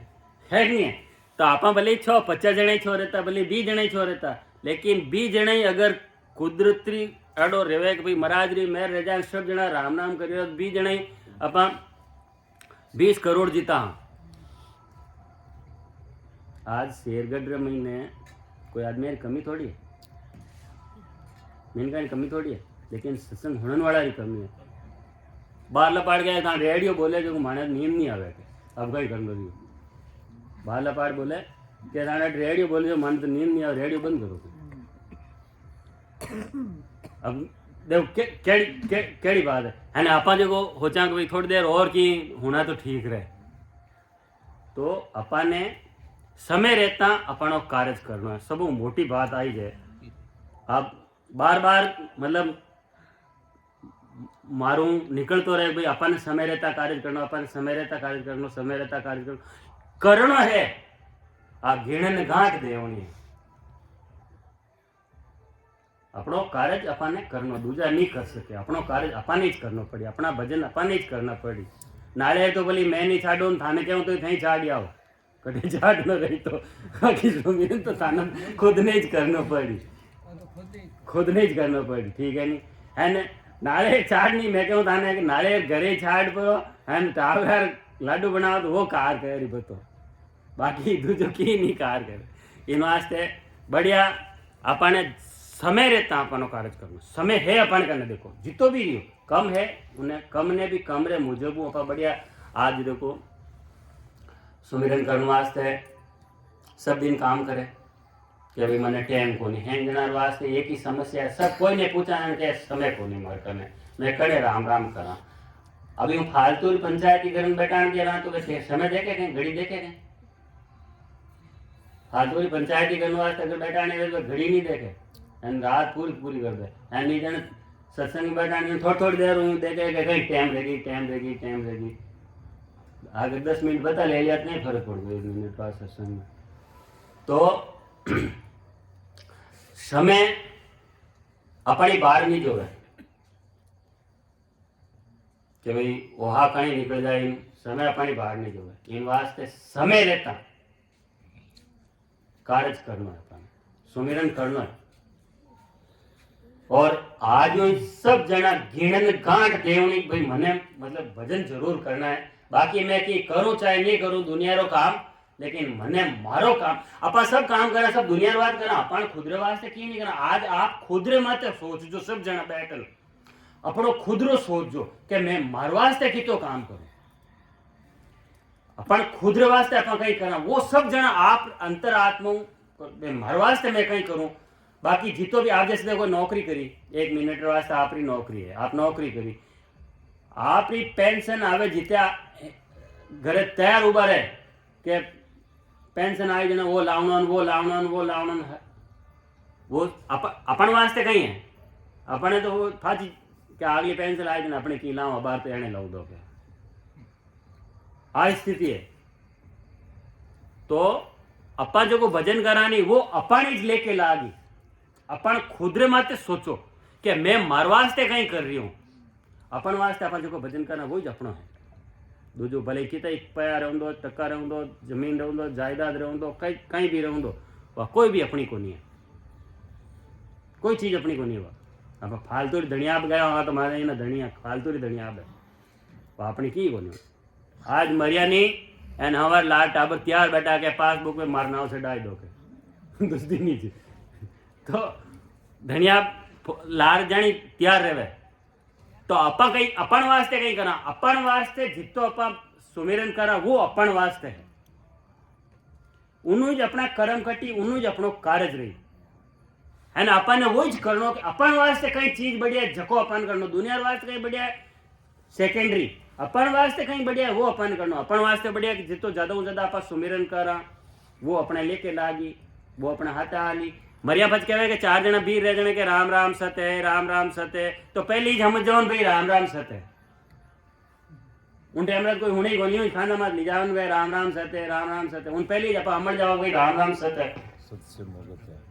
नहीं है तो आप भले 50 जना ही छो रहता भले 20 जना ही छो रहता लेकिन 20 जना ही अगर कुदरती अड़ो रेवे कि भाई महाराज री मेहर रह जाए सब जना राम नाम करियो 20 जना ही आप 20 करोड़ जीता आज शेरगढ़ महीने कोई आदमी की कमी थोड़ी है मेनका कमी थोड़ी है लेकिन सत्संग होने वाला की कमी है बाहर लपाड़ गया था रेडियो बोले जो माने नींद नहीं आवे अब कहीं कर लो बाहर लपाड़ बोले कि रेडियो बोले जो मन तो नींद नहीं आवे रेडियो बंद करो अब देखो केड़ी बात है ना। आपा जो सोचा कि भाई थोड़ी देर और की होना तो ठीक रहे, तो अपा ने समय रहता अपनो कार्य करना है। सब मोटी बात आई जाए। आप बार बार मतलब मारू निकलतो रहे भाई अपन समय रहता कार्य करना, अपन समय रहता कार्य करना, समय रहता कार्य करना है। आ घीणन गांठ देवनी है। अपनो कार्य अपने करनो, दूजा नहीं कर सके। अपनो कार्य अपने ज करनो पड़ी, अपना भजन अपने ज करना पड़ी। नाले तो भली मैं नहीं छाड़ो थाने कहूं तो थी छाड़ आओ, कभी छाड़ न रही तो बाकी सुमिरन तो थाना खुद ने ज करनो पड़ी, खुद ने ज करनो पड़ी। ठीक है नहीं है न। नाले छाड़ नहीं मैं कहूं थाने कि नाले घरे छाड़ पो है तावर लाडू बनाओ तो वो कार करी बतो, बाकी दूजो की नहीं कार करे। इन वास्ते बढ़िया अपने समय रहता अपनो कार्य करना। समय है अपन करने देखो जितो भी रियो कम है उन्हें कम ने भी कम रे मुजब अपन बढ़िया आज देखो सुमिरन करने वास्ते सब दिन काम करे कि भाई मैंने टाइम को नहीं है जना वास्ते एक ही समस्या है। सब कोई ने पूछा कि समय को नहीं मार करने मैं करे राम राम करा। अभी हम फालतू पंचायती घर में बैठा के रहा तो समय देखे कहीं घड़ी देखे कहीं फालतू पंचायती करने वास्ते अगर बैठा नहीं तो घड़ी नहीं देखे रात पूरी पूरी कर दे। नहीं जन सत्संग में बैठा थोड़ी देर देखे कहीं टाइम रहेगी टाइम रहेगी टाइम रहेगी आगे 10 मिनट बता ले लिया तो नहीं फर्क पड़ गया 1 मिनट बाद सत्संग में। तो समय अपनी बाहर नहीं जो है कि भाई वहा कहीं निकल जाए, समय अपनी बाहर नहीं जो है। इन वास्ते समय रहता कार्य करना है, अपने सुमिरन करना है। और आज सब जना घीणन गांठ देवनी भाई मने मतलब भजन जरूर करना है। बाकी मैं कि करूं चाहे नहीं करूं दुनिया रो काम, लेकिन मने मारो काम अपा सब काम करा, सब दुनिया रो बात करा, अपन खुदरे वास्ते की नहीं करा। आज आप खुदरे मत सोच जो सब जना बैठल अपनो खुदरो सोच जो कि मैं मार वास्ते कितो काम करूं, अपन खुदरे वास्ते अपन कहीं करा। वो सब जना आप अंतरात्मा मार वास्ते मैं कहीं करूं। बाकी जितो भी आप जैसे देखो नौकरी करी 1 मिनट वास्ते आपरी नौकरी है, आप नौकरी करी आपरी पेंशन आवे जित्या घरे तैयार उभा रहे कि पेंशन आई जना वो लावना वो लावना वो लावना वो अपन वास्ते कहीं है। अपने तो वो फाची कि अगली पेंशन आई जना अपने की लाओ बार तो एने लाव दो के आ स्थिति है। तो अपा जो को भजन करानी वो अपन ही लेके लागी। अपन खुदरे माते सोचो कि मैं मार वास्ते कहीं कर रही हूं, अपन वास्ते अपन जो भजन करना वो ही अपना है। दूजो भले कितना पैया रहूंदो टका रहूंदो जमीन रहूंदो जायदाद रहूंदो कहीं भी रहूंदो वह कोई भी अपनी को नहीं है, कोई चीज अपनी को नहीं हुआ। अब फालतू धनिया गया होगा तो मारे ना धनिया फालतू धनिया है वह अपनी की को नहीं। आज मरिया नहीं एन हमार लाल टाबर त्यार बैठा के पासबुक में मारना से डाल दो के दूस दिन नहीं तो धनिया लार जानी त्यार रहे। तो अपा कहीं अपन वास्ते कहीं करा, अपन वास्ते जितो अपा सुमिरन करा वो अपन वास्ते है। उन्होंने अपना कर्म कटी उन्होंने अपनो कार्य रही है ना। अपन ने वो ही करनो कि अपन वास्ते कहीं चीज बढ़िया झको अपन करनो, दुनिया वास्ते कहीं बढ़िया सेकेंडरी, अपन वास्ते कहीं बढ़िया वो अपन करनो। अपन वास्ते बढ़िया कि जितो ज्यादा ज्यादा आप सुमिरन करा वो अपने लेके लागी वो अपने हाथ आली। मरिया बच कहे कि 4 जना 20 रह जने के राम राम सत है राम राम सत है। तो पहले ही समझ जाओ भाई राम राम सत है। उन टाइम कोई होने ही गोलियों खाना मत ली जाओ भाई राम राम सत है राम राम सत है। उन पहले ही जब अमर जाओ भाई राम राम सत है सत से मोहब्बत है।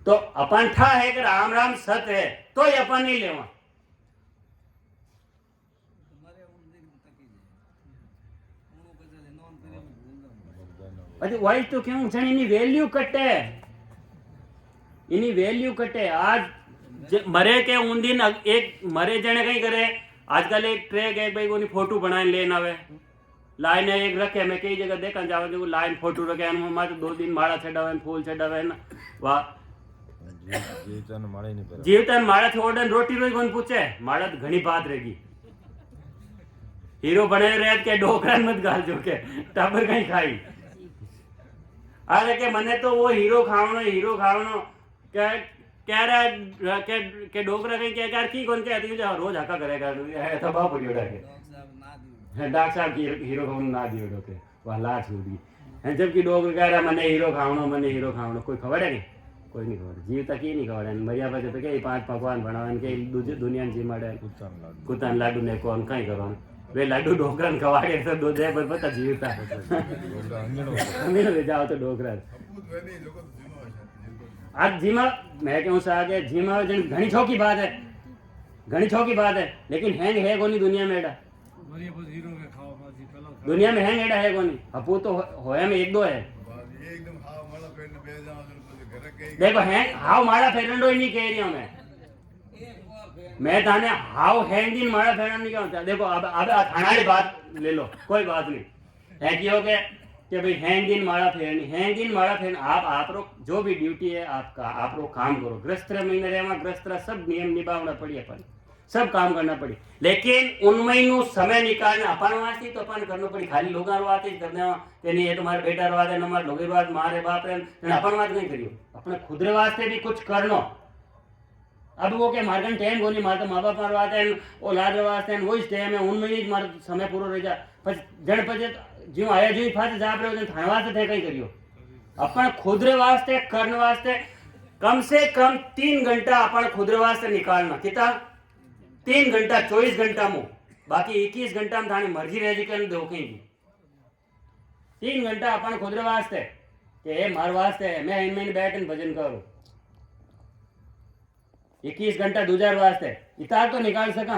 तो अपन था है कि राम राम सत है तो ही अपन नहीं लेवा। वही तो क्यों इनी वैल्यू कटे इनी वैल्यू कटे। आज मरे के उन दिन एक मरे जने कहीं करे आजकल एक ट्रैक है भाई कोई फोटो बनाए लेना आवे लाइन एक रखे। मैं कई जगह देखा जावे जो लाइन फोटो रखे मत 2 दिन माड़ा चढ़ावे फूल चढ़ावे ना वाह जीवतन माड़ा छोड़न रोटी रोई कौन पूछे माड़ा तो घनी बात रहेगी। हीरो बने रहे के डोकरा मत गाल जो के टाबर कहीं खाई अरे के मने तो वो हीरो खावनो क्या कह रहा के डोकरा कहीं क्या यार की कौन कहती है रोज हका करेगा तो बाप पड़ियोड़ा के डाक साहब की हीरो खाऊं ना दियो डोके वाला छूटी है जबकि डोकर कह रहा मने हीरो खावणो कोई खबर है कोई नहीं खबर जीवता की नहीं खबर है मरिया પછી તો કે પાંચ પકવાન બનાવવાને કે દુનિયાને જીમાડે કુતાન લાડુ ને કોણ કઈ કરવાનું वे लाडू डोकरा ने खवाड़े तो दो दे पर पता जीवता अमीर जाओ तो डोकरा आज जीमा मैं क्यों से आगे जीमा जन घनी छोकी बात है लेकिन हैंग है कोनी दुनिया में एड़ा दुनिया में हैंग एड़ा है कोनी अपू तो होया में एक दो है देखो हैंग हाउ माड़ा फेरंडो ही नहीं कह रही हूं मैं थाने हाउ हैंग दिन माड़ा फेरन नहीं कहता देखो अब थानाड़ी बात ले लो कोई बात नहीं है कि भाई हैंग दिन माड़ा फेरनी आप लोग जो भी ड्यूटी है आपका आप लोग काम करो ग्रस्त महीने रहवा ग्रस्त सब नियम निभावना पड़ी अपन सब काम करना पड़ी लेकिन उनमें समय निकालने अपन वास्ते तो अपन करना पड़ी खाली लोग वास्ते ही करने कि नहीं ये तुम्हारे बेटा रवा दे हमारे लोग बात मारे बाप रे अपन बात नहीं करियो अपने खुद वास्ते भी कुछ करनो अब वो के मार्गन टाइम कोनी मारे तो माँ बाप मारवा आते हैं औलाद वास्ते हैं वही टाइम है उनमें ही मार समय पूरा रह जा पर जड़ पजे जो आया जो फाते जा रहे हो थाने वास्ते थे कहीं करियो अपन खुद वास्ते करने वास्ते कम से कम 3 घंटा अपन खुद वास्ते निकालना कितना 3 घंटा 24 घंटा में बाकी 21 घंटा में थानी मर्जी रह जी दो कहीं 3 घंटा अपन खुद वास्ते के मार वास्ते मैं इनमें बैठ भजन करूं 21 घंटा दूसर वास्ते इतना तो निकाल सका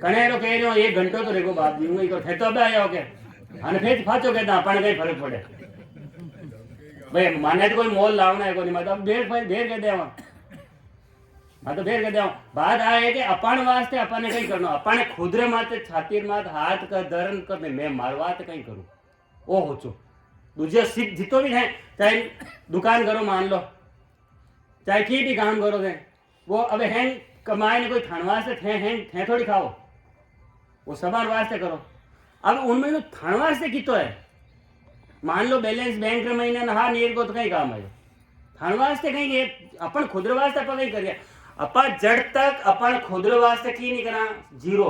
कनेरो कह रहे हो 1 घंटो तो देखो बाप जी वही को थे तो अब आया हो के अने फिर फाचो कहता अपन कहीं फर्क पड़े भाई माने तो कोई मोल लावना है कोई मतलब देर कर देवा मैं तो देर कर देवा बात आ है कि अपन वास्ते अपन ने कहीं करनो अपन खुद रे माते छातीर मात हाथ का दर्द कर मैं मारवात कहीं करूं ओ होचो दूजे सिर्फ जितो भी है चाहे दुकान करो मान लो चाहे की भी काम करो थे वो अब हैंग कमाए ने कोई थान वास्ते थे थोड़ी खाओ वो सवार वास्ते करो अब उनमें थान वास्ते कितो है मान लो बैलेंस बैंक रे महीने ना नीर को तो कहीं काम है थान वास्ते कहीं ये अपन खुद वास्ते अपन कहीं करिए अपन जड़ तक अपन खुद वास्ते की नहीं करा जीरो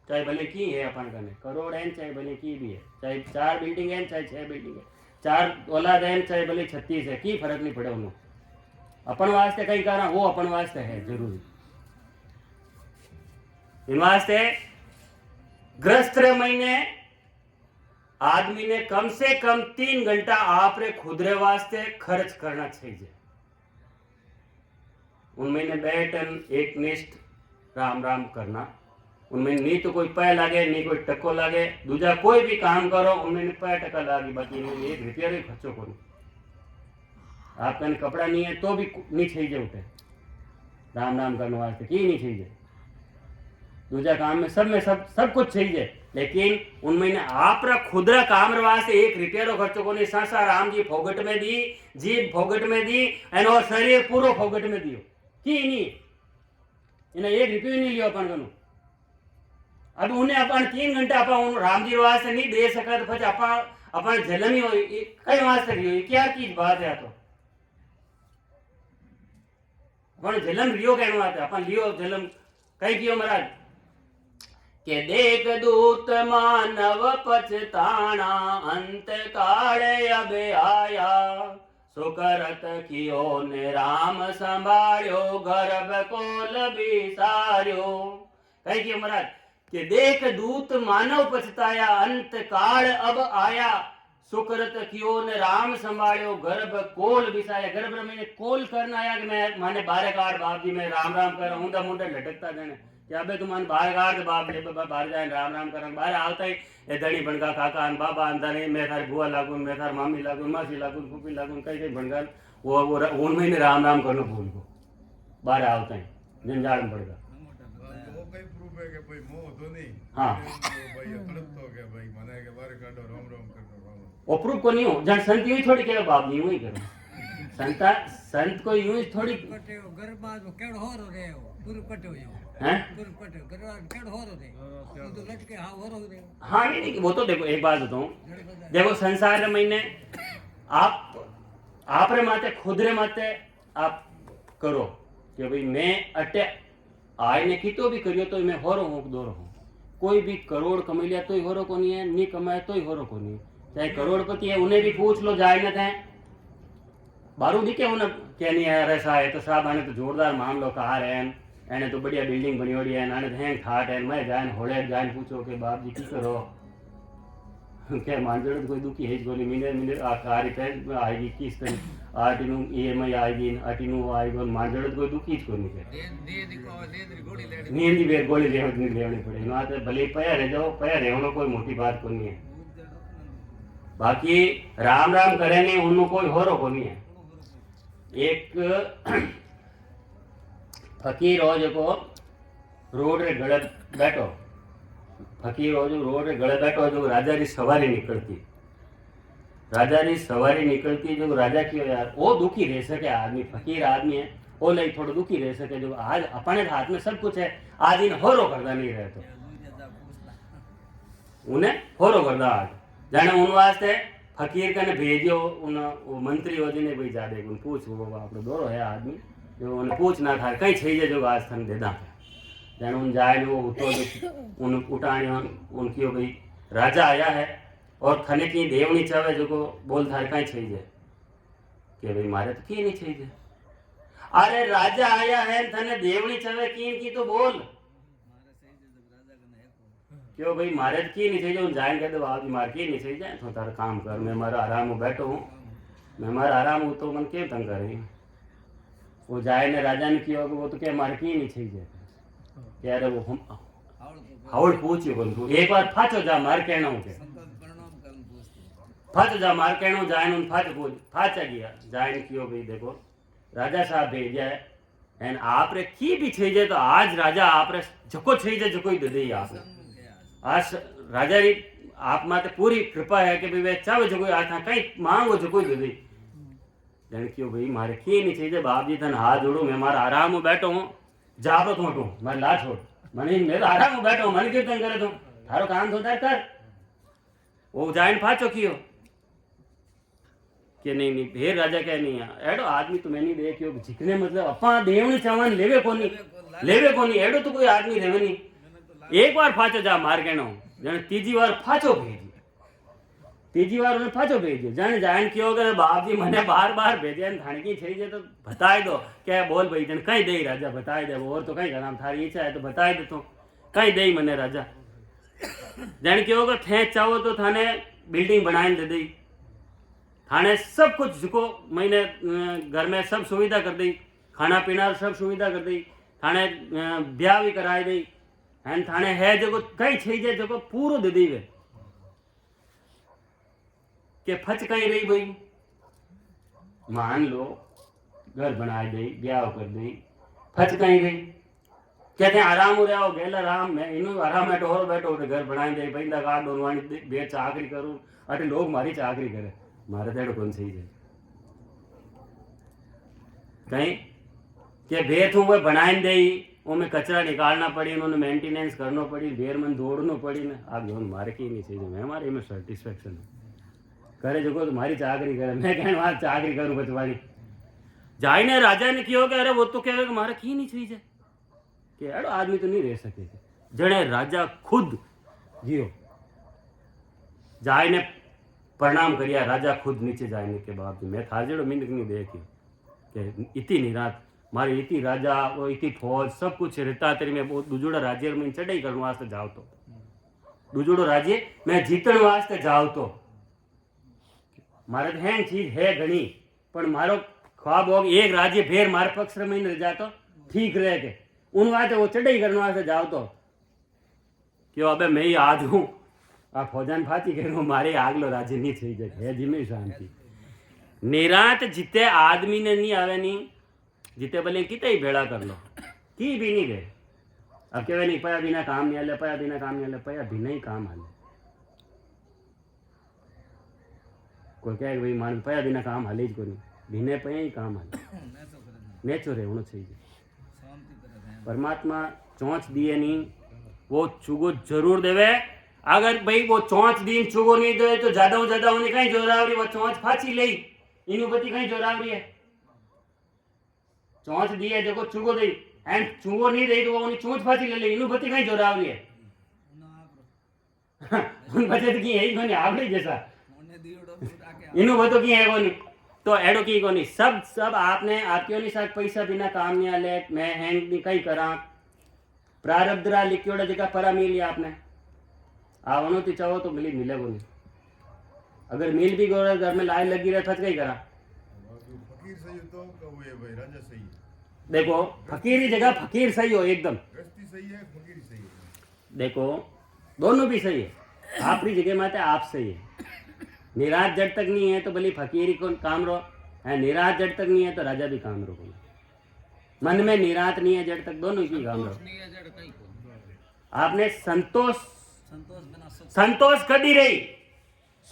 चाहे भले की है अपन करने करोड़ है चाहे भले की भी है चाहे 4 बिल्डिंग है चाहे 6 बिल्डिंग है 4 औलाद है चाहे भले 36 है की फर्क नहीं पड़े उन्होंने अपन वास्ते कहीं करा वो अपन वास्ते है जरूरी इन वास्ते ग्रस्त महीने आदमी ने कम से कम 3 घंटा आप रे खुद रे वास्ते खर्च करना चाहिए उनमें ने बैठन एक निष्ठ राम राम करना उनमें नहीं तो कोई पै लागे नहीं कोई टक्को लागे दूजा कोई भी काम करो उनमें पै टका लागी बाकी एक रुपया भी खर्चो करो आप कहीं कपड़ा नहीं है तो भी नहीं चाहिए उठे राम राम करने वास्ते की नहीं चाहिए दूसरा काम में सब कुछ चाहिए लेकिन उनमें आप खुद काम वास्ते 1 रुपया रो खर्चो को नहीं संसार राम जी फोगट में दी जीभ फोगट में दी एनो शरीर पूरो फोगट में दियो की नहीं इन्हें 1 रुपया नहीं लियो अपन कनु अब उन्हें अपन 3 घंटा अपन राम जी वास्ते नहीं दे सका तो फिर अपन जलमी हो कई वास्ते रही हो क्या चीज बात है तो अपन जलम लियो कहने वास्ते अपन लियो जलम कई कियो महाराज के देख दूत मानव पछताना अंत काल अब आया सुकरत कियो ने राम संभाळ्यो गर्भ कोल बिसार्यो कई कियो महाराज के देख दूत मानव पछताया अंत काल अब आया सुकरत कियो ने राम संभाळ्यो गर्भ कोल बिसाया गर्भ में कोल करना आया कि मैं माने बारे काट बाप जी मैं राम राम कर हूं दा मुंडे लटकता देने क्या बे तुमान बाहर काट बाप ले बाहर जाए राम राम कर बाहर आवता ही ए धणी बनगा काका अन बाबा अंदर नहीं मैं थारी बुआ लागून मैं थार मामी लागून मासी लागून फूफी लागून कई बनगा वो उनमें ने राम राम करनो भूल को बाहर आवता ही जंजाल में पड़ेगा वो कई प्रूफ है कि भाई मोह तो नहीं हां भाई तड़प तो के भाई मने के बाहर काटो राम राम करनो वो प्रूफ को नहीं हो जन संत यूं थोड़ी के बाप यूं ही करो संत को यूं ही थोड़ी कटे गरबा जो केड़ होरो रे पूर कटे हो हैं पूर कटे गरबा केड़ होरो रे तो लटके हां होरो रे हाँ नहीं वो तो देखो एक बात बताऊं देखो संसार में महीने आप रे माते खुद रे माते आप करो कि भाई मैं अटे आय ने कीतो भी करियो तो मैं होरो हूँ दो रहूँ कोई भी करोड़ कमा लिया तो ही होरो को नहीं है नहीं कमाए तो ही होरो को नहीं है चाहे करोड़पति है उन्हें भी पूछ लो जाए न थे बारू दिखे उन्हें क्या नहीं है ऐसा है तो साहब आने तो जोरदार मामलो कार है एने तो बढ़िया बिल्डिंग बनी होड़ी है आने तो हैंग ठाट है मैं जाए होड़े जाए पूछो कि बाप जी की करो क्या मांझड़ कोई दुखी है कोई मिने मिने आ कार पे आएगी किस तरह आटी नु ईएमआई आएगी आटी नु आएगी मांझड़ कोई दुखी ज कोनी है नींद दी बेर गोली लेवनी पड़े ना तो भले पया रह जाओ पया रहनो कोई मोटी बात कोनी है बाकी राम राम करे नहीं उन्नो कोई होरो कोनी है एक फकीर हो जो रोड रे गले बैठो फकीर हो जो रोड रे गले बैठो जो राजा री सवारी निकलती जो राजा की यार वो दुखी रह सके आदमी फकीर आदमी है वो लई थोड़ा दुखी रह सके जो आज अपने हाथ में सब कुछ है आज इन होरो करदा नहीं रहे तो उन्हें होरो करदा आज जाने उन वास्ते फकीर कने भेजियो उन मंत्री हो जिने भाई जादे उन पूछ वो आपनो दोरो है आदमी जो उन पूछ ना था कई छई जो आज थन देदा जाने उन जाए वो उठो उन उठाणी उन कियो भाई राजा आया है और थने की देवनी चावे जो को बोल थार कई छई जे के भाई मारे तो की नहीं छई जे अरे राजा आया है थने देवनी चावे की तो बोल क्यों भाई मारे की नहीं चाहिए उन जाएंगे तो आप मार की नहीं चाहिए तो तारा काम कर मैं मारा आराम में बैठो हूँ मैं मारा आराम हूँ तो मन क्यों तंग करे वो जाए ने राजा ने किया वो तो क्या मार की नहीं चाहिए क्या रे वो हम हाउल पूछियो बोल तू एक बार फाचो जा मार कहना हूँ के फाचो जा मार कहना जाए उन फाच पूछ फाचा गया जाए ने कियो भाई देखो राजा साहब भेजा है एंड आप रे की भी चाहिए तो आज राजा आप रे जको चाहिए जको ही दे दे आपने आज राजा री आप माते पूरी कृपा है कि भाई वे चाहे जो कोई आज कहीं मांगो जो कोई दे दे जन क्यों भाई मारे की नहीं चाहिए बाप जी तन हाथ जोड़ो मैं मारा आराम में बैठो हूँ जाबो तो हटो मैं ला छोड़ मैंने मेरा आराम में बैठो मन कीर्तन करे तो थारो काम तो कर वो जाइन फाचो कियो कि नहीं भेर राजा क्या नहीं है एडो आदमी तो मैंने देखियो जिकने मतलब अपा देवनी चावन लेवे कोनी एडो तो कोई आदमी रेवे नहीं एक बार फाचो जा मार कहनो जाने तीजी बार फाचो भेजियो जाने जान क्यों करे बाप जी मने बार भेजे थाने की छई जे तो बताई दो क्या बोल भाई जन कहीं दे राजा बताई दे और तो कहीं का नाम थारी इच्छा है तो बताई दे तो कहीं दे मने राजा जान क्यों कर थे चाहो तो थाने बिल्डिंग बनाई दे दी थाने सब कुछ जिको मैंने घर में सब सुविधा कर दी खाना पीना सब सुविधा कर दी थाने ब्याह भी कराई दी एंड थाने है जो कई छई जो पूरो दे दी वे के फच कहीं रही भाई मान लो घर बना दे ब्याह कर दे फच कहीं रही कहते हैं आराम हो रहा हो गेला राम मैं इनु आराम में टोर बैठो घर बनाई दे भाई लगा डोनवानी बे चाकरी करूं अटे लोग मारी चाकरी करे मारे तेड़ो कौन सही है कहीं के बेर तू वो बनाई दे वो में कचरा निकालना पड़ी उन्होंने मेंटेनेंस करना पड़ी देर मन दौड़ना पड़ी ना आप जो मारे की नहीं चाहिए मैं हमारे में सेटिस्फेक्शन करे जो तुम्हारी चाकरी करे मैं कहने वहां चाकरी करूं बचवानी जाई ने राजा ने किया कि अरे वो तो कह रहे मारे की नहीं चाहिए कि अरे आदमी तो नहीं रह सके जड़े राजा खुद जियो जाय ने प्रणाम करिया राजा खुद नीचे जाने के बाद मैं था जड़ो मिनट नहीं देखी कि इतनी निरात मारे इतनी राजा वो इतनी फौज सब कुछ रहता तेरी में बहुत दूजोड़ा राज्य में चढ़ाई करने वास्ते जाओ तो दूजोड़ो राज्य मैं जीतने वास्ते जाओ तो मारे है चीज है घनी पर मारो ख्वाब हो एक राज्य फेर मारे पक्ष में नहीं रह जातो ठीक रह के उन वास्ते वो चढ़ाई करने वास्ते जाओ तो क्यों अबे मैं ही आज हूँ आ फौजान फाती करूँ मारे आगलो राज्य नहीं थी जगह जिम्मे शांति निरात जीते आदमी ने नहीं आवे नहीं जीते भले कितने ही भेड़ा कर लो की भी नहीं गए अब क्या नहीं पया बिना काम नहीं आले पया बिना काम नहीं आले पया बिना ही काम आले कोई कहे भाई मान पया बिना काम हाले को नहीं बिना पया ही काम हाले नेचर है होना चाहिए परमात्मा चौंच दिए नहीं वो चुगो जरूर देवे अगर भाई वो चौंच दिन चुगो नहीं दे तो ज्यादा उन्हें कहीं जोरावरी वो चौंच फाची ले इन बती कहीं जोरावरी है चोंच दिए देखो चूगो दई एंड चूगो नहीं दई तो वो उन्हें चोंच फांसी ले ले इनु बती कहीं जोरावरी है उन बचे तो की है ही कोनी आवड़ी जैसा इनु बतो की है कोनी तो एडो की कोनी सब आपने आपके ओनी साथ पैसा बिना काम नहीं आले मैं हैंग नहीं कई करा प्रारब्ध रा लिखियोड़ा जगह परा मिली आपने आवनो ती चाहो तो मिली मिले कोनी अगर मिल भी गयो घर में लाइन लगी रहे फस गई करा बाकी फकीर सही हो तो का वो है भाई राजा सही है देखो फकीर की जगह फकीर सही हो एकदम गृहस्थी सही है फकीर सही है देखो दोनों भी सही है आपकी जगह माते आप सही है निराज जड़ तक नहीं है तो भले फकीरी को काम रो है निराज जड़ तक नहीं है तो राजा भी काम रो मन में निरात नहीं है जड़ तक दोनों की काम रो आपने संतोष कदी रही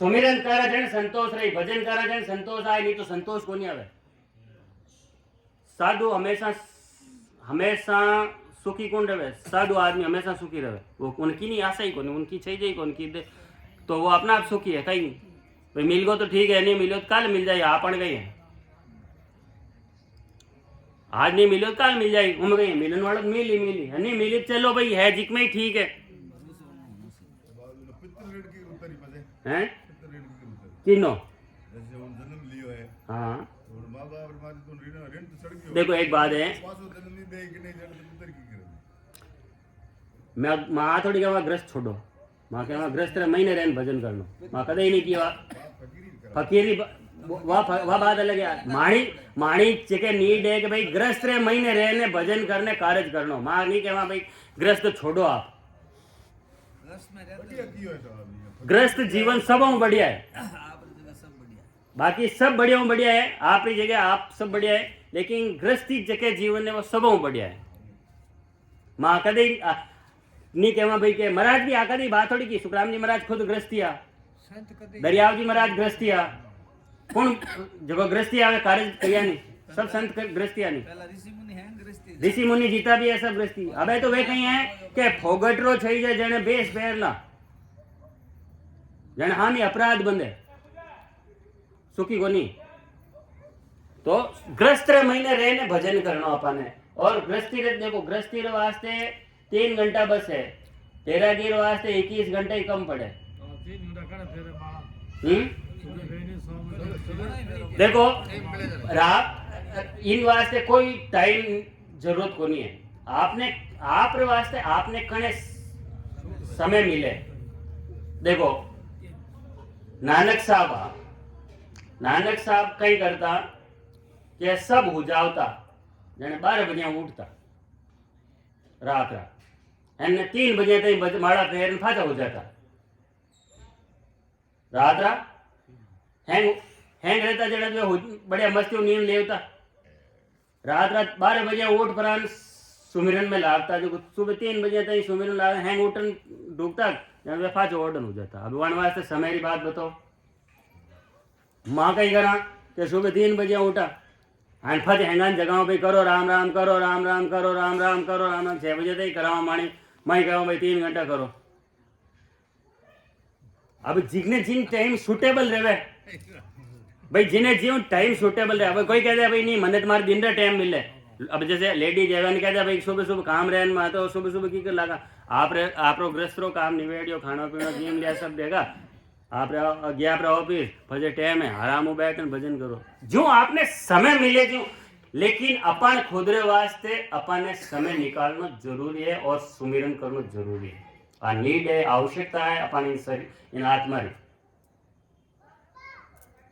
सुमिरन करा जन संतोष रही भजन करा जन संतोष आए नहीं तो संतोष को नहीं आवे साधु हमेशा सुखी कौन रहे साधु आदमी हमेशा सुखी रहे वो उनकी नहीं आशा ही कौन उनकी चाहिए कौन की तो वो अपना आप सुखी है कहीं नहीं भाई मिल गो तो ठीक है नहीं मिलो तो कल मिल जाए आपन गई है आज नहीं मिलो तो कल मिल जाएगी उम गई मिलन वाला मिली नहीं मिली चलो भाई है जिक में ही ठीक है पितृ ऋण की उतरी पदे हैं पितृ ऋण की उतरी किनो जैसे उन जन्म लियो है हाँ और माँ बाप मारे तो ऋण तो सड़ गयो देखो एक बात है पासो जन्म नहीं दे कि नहीं जड़ तो उतर की करे मैं माँ थोड़ी कहवा ग्रस्त छोड़ो माँ कहवा ग्रस्त रहे महीने रहने भजन करनो माँ कदे ही नहीं किया फकीरी वह बात अलग है माणी चेके नीड है कि भाई ग्रस्त रहे महीने रहने भजन करने कार्य करनो माँ नहीं कहवा भाई ग्रस्त छोड़ो आप बढ़िया कियो है साहब ग्रस्त जीवन सब बढ़िया है बाकी सब बढ़िया है आपकी जगह आप सब बढ़िया है लेकिन ग्रस्ती जगह जीवन है वो सब बढ़िया है माँ कदे नहीं कहवा भाई के महाराज भी आकर बात थोड़ी की सुखराम जी महाराज खुद ग्रस्तिया दरियाव जी महाराज ग्रस्तिया कौन जगह ग्रस्ती आवे कार्य किया नहीं सब संत ग्रस्तिया नहीं ऋषि मुनि जीता भी है सब ग्रस्ती अबे तो वे कहीं है कि फोगटरो छई जाए जने बेस पैरला जने हानि अपराध बंदे सुखी कोनी तो ग्रस्त रे महीने रहने भजन करना अपने और ग्रस्ती रे देखो ग्रस्ती रे वास्ते 3 घंटा बस है तेरा गिर वास्ते 21 घंटे ही कम पड़े देखो इन वास्ते कोई टाइम जरूरत को नहीं है आप रे वास्ते आपने कने समय मिले देखो नानक साहब कई करता कि सब हो जावता जने 12 बजे उठता रात एने 3 बजे तक माड़ा पैर फाटा हो जाता रात हैंग रहता जड़ा जो बढ़िया मस्ती नींद लेता रात 12 बजे उठ पर सुमिरन में लागता जो सुबह 3 बजे तक सुमिरन लाग हैंग उठन डूबता जब फाचो ऑर्डन हो जाता अब वन वास्ते समय की बात बताओ माँ कही करा कि सुबह 3 बजे उठा एंड फट हैंगान जगह भाई करो राम राम करो राम राम करो राम राम करो राम राम 6 बजे तक कराओ माणी मैं कहूँ भाई 3 घंटा करो अब जिने जिन टाइम सुटेबल रहे भाई जिन्हें जीवन टाइम सुटेबल रहे अब कोई कहते भाई नहीं मन्ने तुम्हारे दिन रा टाइम मिले अब जैसे लेडीज एवन कहते भाई सुबह काम रहन में तो सुबह की कर लगा आप ग्रस्त रो काम निवेड़ियो खाना पीना जिम लिया सब देगा आप गया आप ऑफिस फजे टाइम है आराम बैठ भजन करो जो आपने समय मिले जो लेकिन अपन खुद रे वास्ते अपन ने समय निकालना जरूरी है और सुमिरन करना जरूरी है आ नीड है आवश्यकता है अपन इन आत्मा री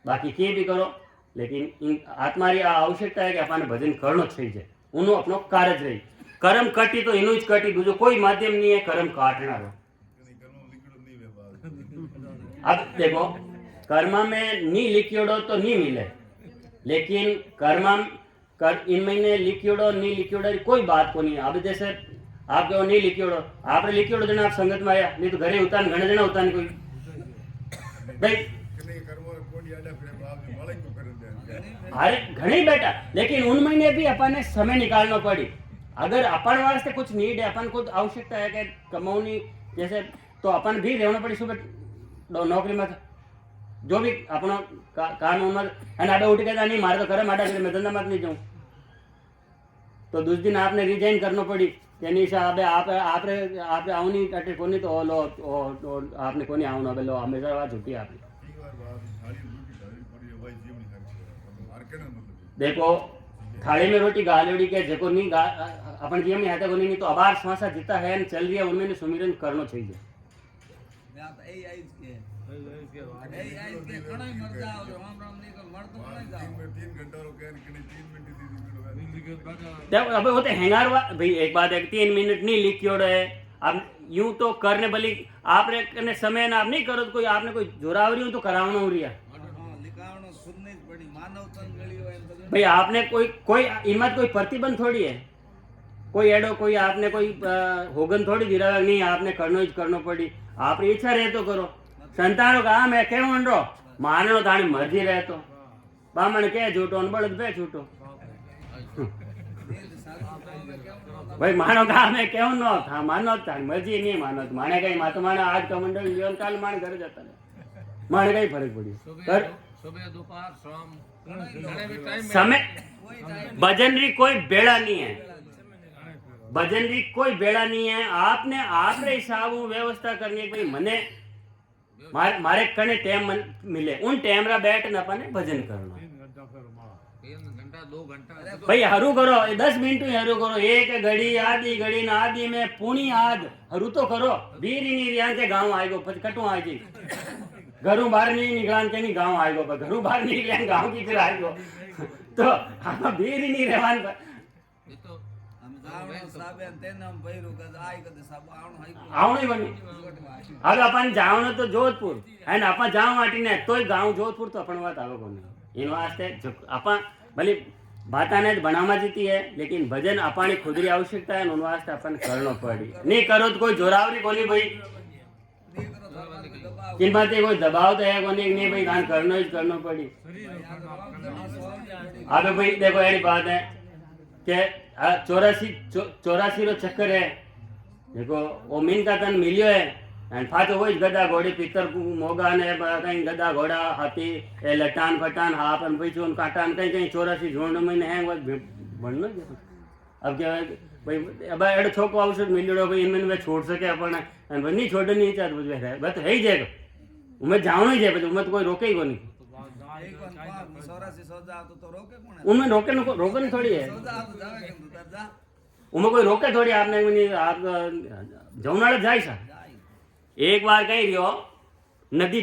बाकी के भी करो लेकिन इन आत्मा री आवश्यकता है कि अपन भजन करनो चाहिए उनो अपनो कार्य रही कर्म कटी तो इनु ज कटी दूसरो कोई माध्यम नहीं है कर्म काटना रो अब देखो कर्म में नहीं लिखियोड़ो तो नहीं मिले लेकिन इन महीने लिखियोड़ो नहीं लिखियोड़ो कोई बात को नहीं है अब जैसे आप जो नहीं लिखियोड़ो आपने लिखियोड़ो जना आप संगत में आया नहीं तो घरे उतान घने जना उतान कोई भाई अरे घनी बेटा लेकिन उन महीने भी अपन ने समय निकालना पड़ी अगर अपन वास्ते कुछ नीड है अपन को आवश्यकता है कि कमाऊनी जैसे तो अपन भी रहना पड़ी सुबह नौकरी में जो भी अपना काम उम्र अने आबे उठ के नहीं मारे तो करे माटा मैं धंधा मत नहीं जाऊँ तो दूसरे दिन आपने रिजाइन करना पड़ी કે નહીં સાહેબ આપણે આવની અટે કોની તો લો આપને કોની આવનો હવે લો હંમેશા વાત છૂટી આપણી ઈ વાર બાપ થાળી રોટી ઢાળી પડી હોય જીવની ખાઈ માર્કેટ મતલબ देखो थाली में रोटी गालोड़ी के जेको नहीं अपन जीवन में हाथे कोनी नहीं तो अबार श्वासा जीता है न चल रही है उनमें सुमिरन करना चाहिए या तो ए आइज के घणा मर जाओ राम राम नहीं तो मर तो नहीं जाओ 3 घंटा रो कहन कि 3 मिनट दीदी देखो अबे होते हैंगार भाई एक बात है 3 मिनट नहीं लिखियोड़ है अब यूं तो करने भली आपने करने समय ना आप नहीं करो तो कोई आपने कोई जोरावरी हो तो करावना हो रिया लिखावणो खुद नहीं पड़ी मानवता मिली हो एम तो भाई आपने कोई इमत कोई प्रतिबंध थोड़ी है कोई एडो कोई आपने कोई होगन थोड़ी दिरा नहीं आपने करनो ही करनो पड़ी आप इच्छा रहे तो करो संतानो काम है क्यों रो माननो तानी मर्जी रहे तो बामण के झूठो न बळद बे झूठो भाई मानो काम है क्यों नो था मानो तानी मर्जी नहीं मानो माने कहीं मातो माने आज का मंडल जीवन काल माने घर जाता है माने कहीं फर्क पड़ी कर सुबह दोपहर शाम घणे भी टाइम समय भजन री कोई बेड़ा नहीं है भजन री कोई बेड़ा नहीं है आपने आपरे हिसाब व्यवस्था करनी है भाई मने मारे कने टाइम मिले उन टाइम रा बैठ न अपने भजन करना 3 घंटा 2 घंटा भाई हरू करो 10 मिनट ही हरू करो एक घड़ी ना आदि में पुणी आद हरू तो करो बीर ही नहीं रियान के गांव आएगो પછી કટું આજી ઘરું બહાર નહીં નીકળાન કે નહીં ગાંવ આएगो पर ઘરું બહાર नहीं निकलान गांव की फिर आएगो तो हम बीर ही नहीं रहवान ये तो हम जावणो साबे तेन हम भैरू कद आई कद सब आवणो हाई आवणो बनी હવે अपन जावणो तो जोधपुर है ना अपन जाव माटी ने तोय गांव जोधपुर तो अपन बात आवे कोनी इन वास्ते अपन भले बाता ने बनावा जीती है लेकिन भजन अपनी खुद री आवश्यकता है उन वास्ते अपन करनो पड़ी नहीं करो तो कोई जोरावरी कोनी भाई इन बातें कोई दबाव तो है कोनी नहीं भाई गान करनो ही करनो पड़ी अबे भाई देखो ऐसी बात है कि 84 रो चक्कर है देखो वो मीन का तन मिलियो है एंड फाटो वही गदा घोड़ी पितर मोगा ने कहीं गदा घोड़ा हाथी ए लटान फटान हाफ अन पीछे काटान कहीं कहीं 84 झुंड में हैं वो बननो अब क्या है भाई अब एडो छोको औषध मिलियो भाई इनमें वे छोड़ सके अपन एंड बनी छोड़ नहीं चाहत बुझ है बस है ही जाएगा उमे जावणो ही जाए उमे तो कोई रोके ही कोनी एक वन पास सोरासी सोजा तो रोके कोण है उनमें रोकने थोड़ी है सोजा तो जावे के तू जा उनमें कोई रोके थोड़ी आपने आप जौनाड़े जाए सा एक बार कहीं रियो नदी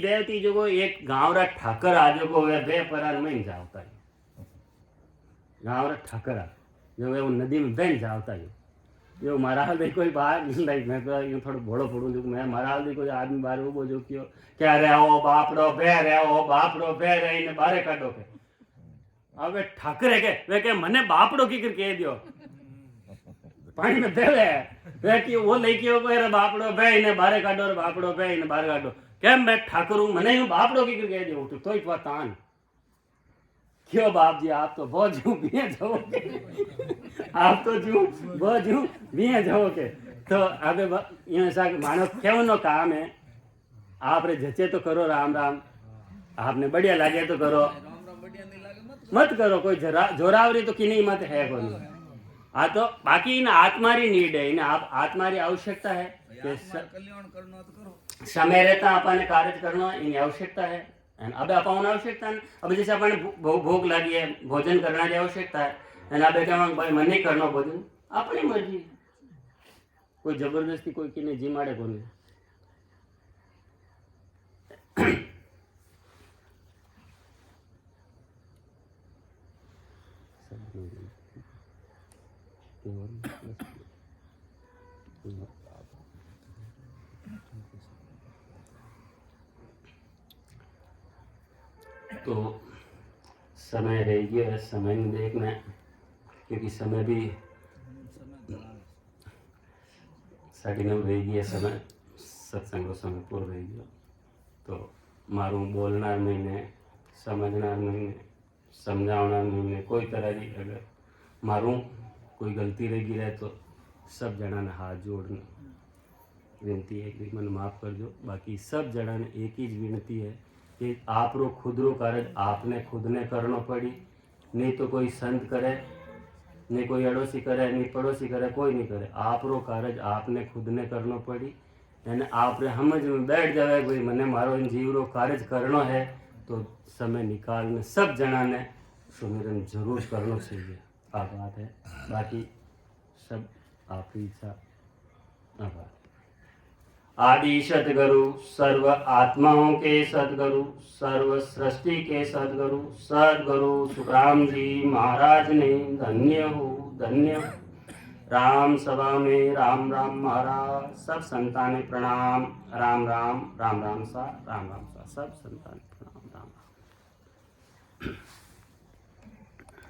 बेवती जो को एक गांव रा ठाकर आ जो को वे बे परान में जावता है गांव रा ठाकर आ जो वे वो नदी में बहन जावता है जो मारा हाल कोई बाहर लाइक मैं तो यूं थोड़ा भोड़ो फोड़ू जो मैं मारा हाल कोई आदमी बाहर वो जो क्यों क्या रे ओ बापड़ो बे रे इने बाहर काढो के अब ठाकर है के वे के मने बापड़ो की कर कह दियो पानी में बेवे वे की वो लई के रे बापड़ो बे इने बाहर काढो रे बापड़ो बे इने बाहर काढो केम मैं ठाकर हूं मने यूं बापड़ो की कर कह दियो तो ही तान क्यों बाप जी आप तो बहुत जू बिया जाओगे आप तो जू बहुत जू बिया जाओगे तो अबे ये सा मानो क्यों नो काम है आप रे जचे तो करो राम राम आपने बढ़िया लगे तो करो राम राम बढ़िया नहीं लागे मत करो कोई जोरावरी तो की नहीं मत है कोई हाँ तो बाकी इन आत्मारी नीड है इन आत्मारी आवश्यकता है कि कल्याण करनो तो करो समय रहता अपन कार्य करना इन आवश्यकता है अब अपन आवश्यकता है अब जैसे अपन भूख लगी है भोजन करना की आवश्यकता है एंड अब भाई मन नहीं करना भोजन अपनी मर्जी कोई जबरदस्ती कोई की नहीं जी माड़े को नहीं तो समय रह गया है समय में देखना है क्योंकि समय भी 9:30 रह गया समय सत्संग रो समय पूरो रह गया तो मारू बोलना महीने समझना महीने समझावना महीने कोई तरह की अगर मारू कोई गलती रह गई रहे तो सब जना ने हाथ जोड़ना विनती है कि मन माफ़ कर दो बाकी सब जना ने एक ही विनती है कि आप रो खुद रो कार्य आपने खुद ने करना पड़ी नहीं तो कोई संत करे, नहीं कोई अड़ोसी करे, नहीं पड़ोसी करे, कोई नहीं करे। आपरो कार्य आपने खुद ने करनो पड़ी અને આપણે સમજ में बैठ जावे भाई મને મારો જીવરો કાર્ય करनो है तो समय निकालने सब जना ने सुमिरन जरूर करना चाहिए। आ बात है, बाकी सब आपकी इच्छा। आभार। आदि सतगुरु सर्व आत्माओं के सतगुरु सर्व सृष्टि के सतगुरु सतगुरु सुखराम जी महाराज ने धन्य हो धन्य हो। राम सभा में राम राम महाराज सब संतान प्रणाम। राम राम राम राम सा सब संतान प्रणाम राम राम।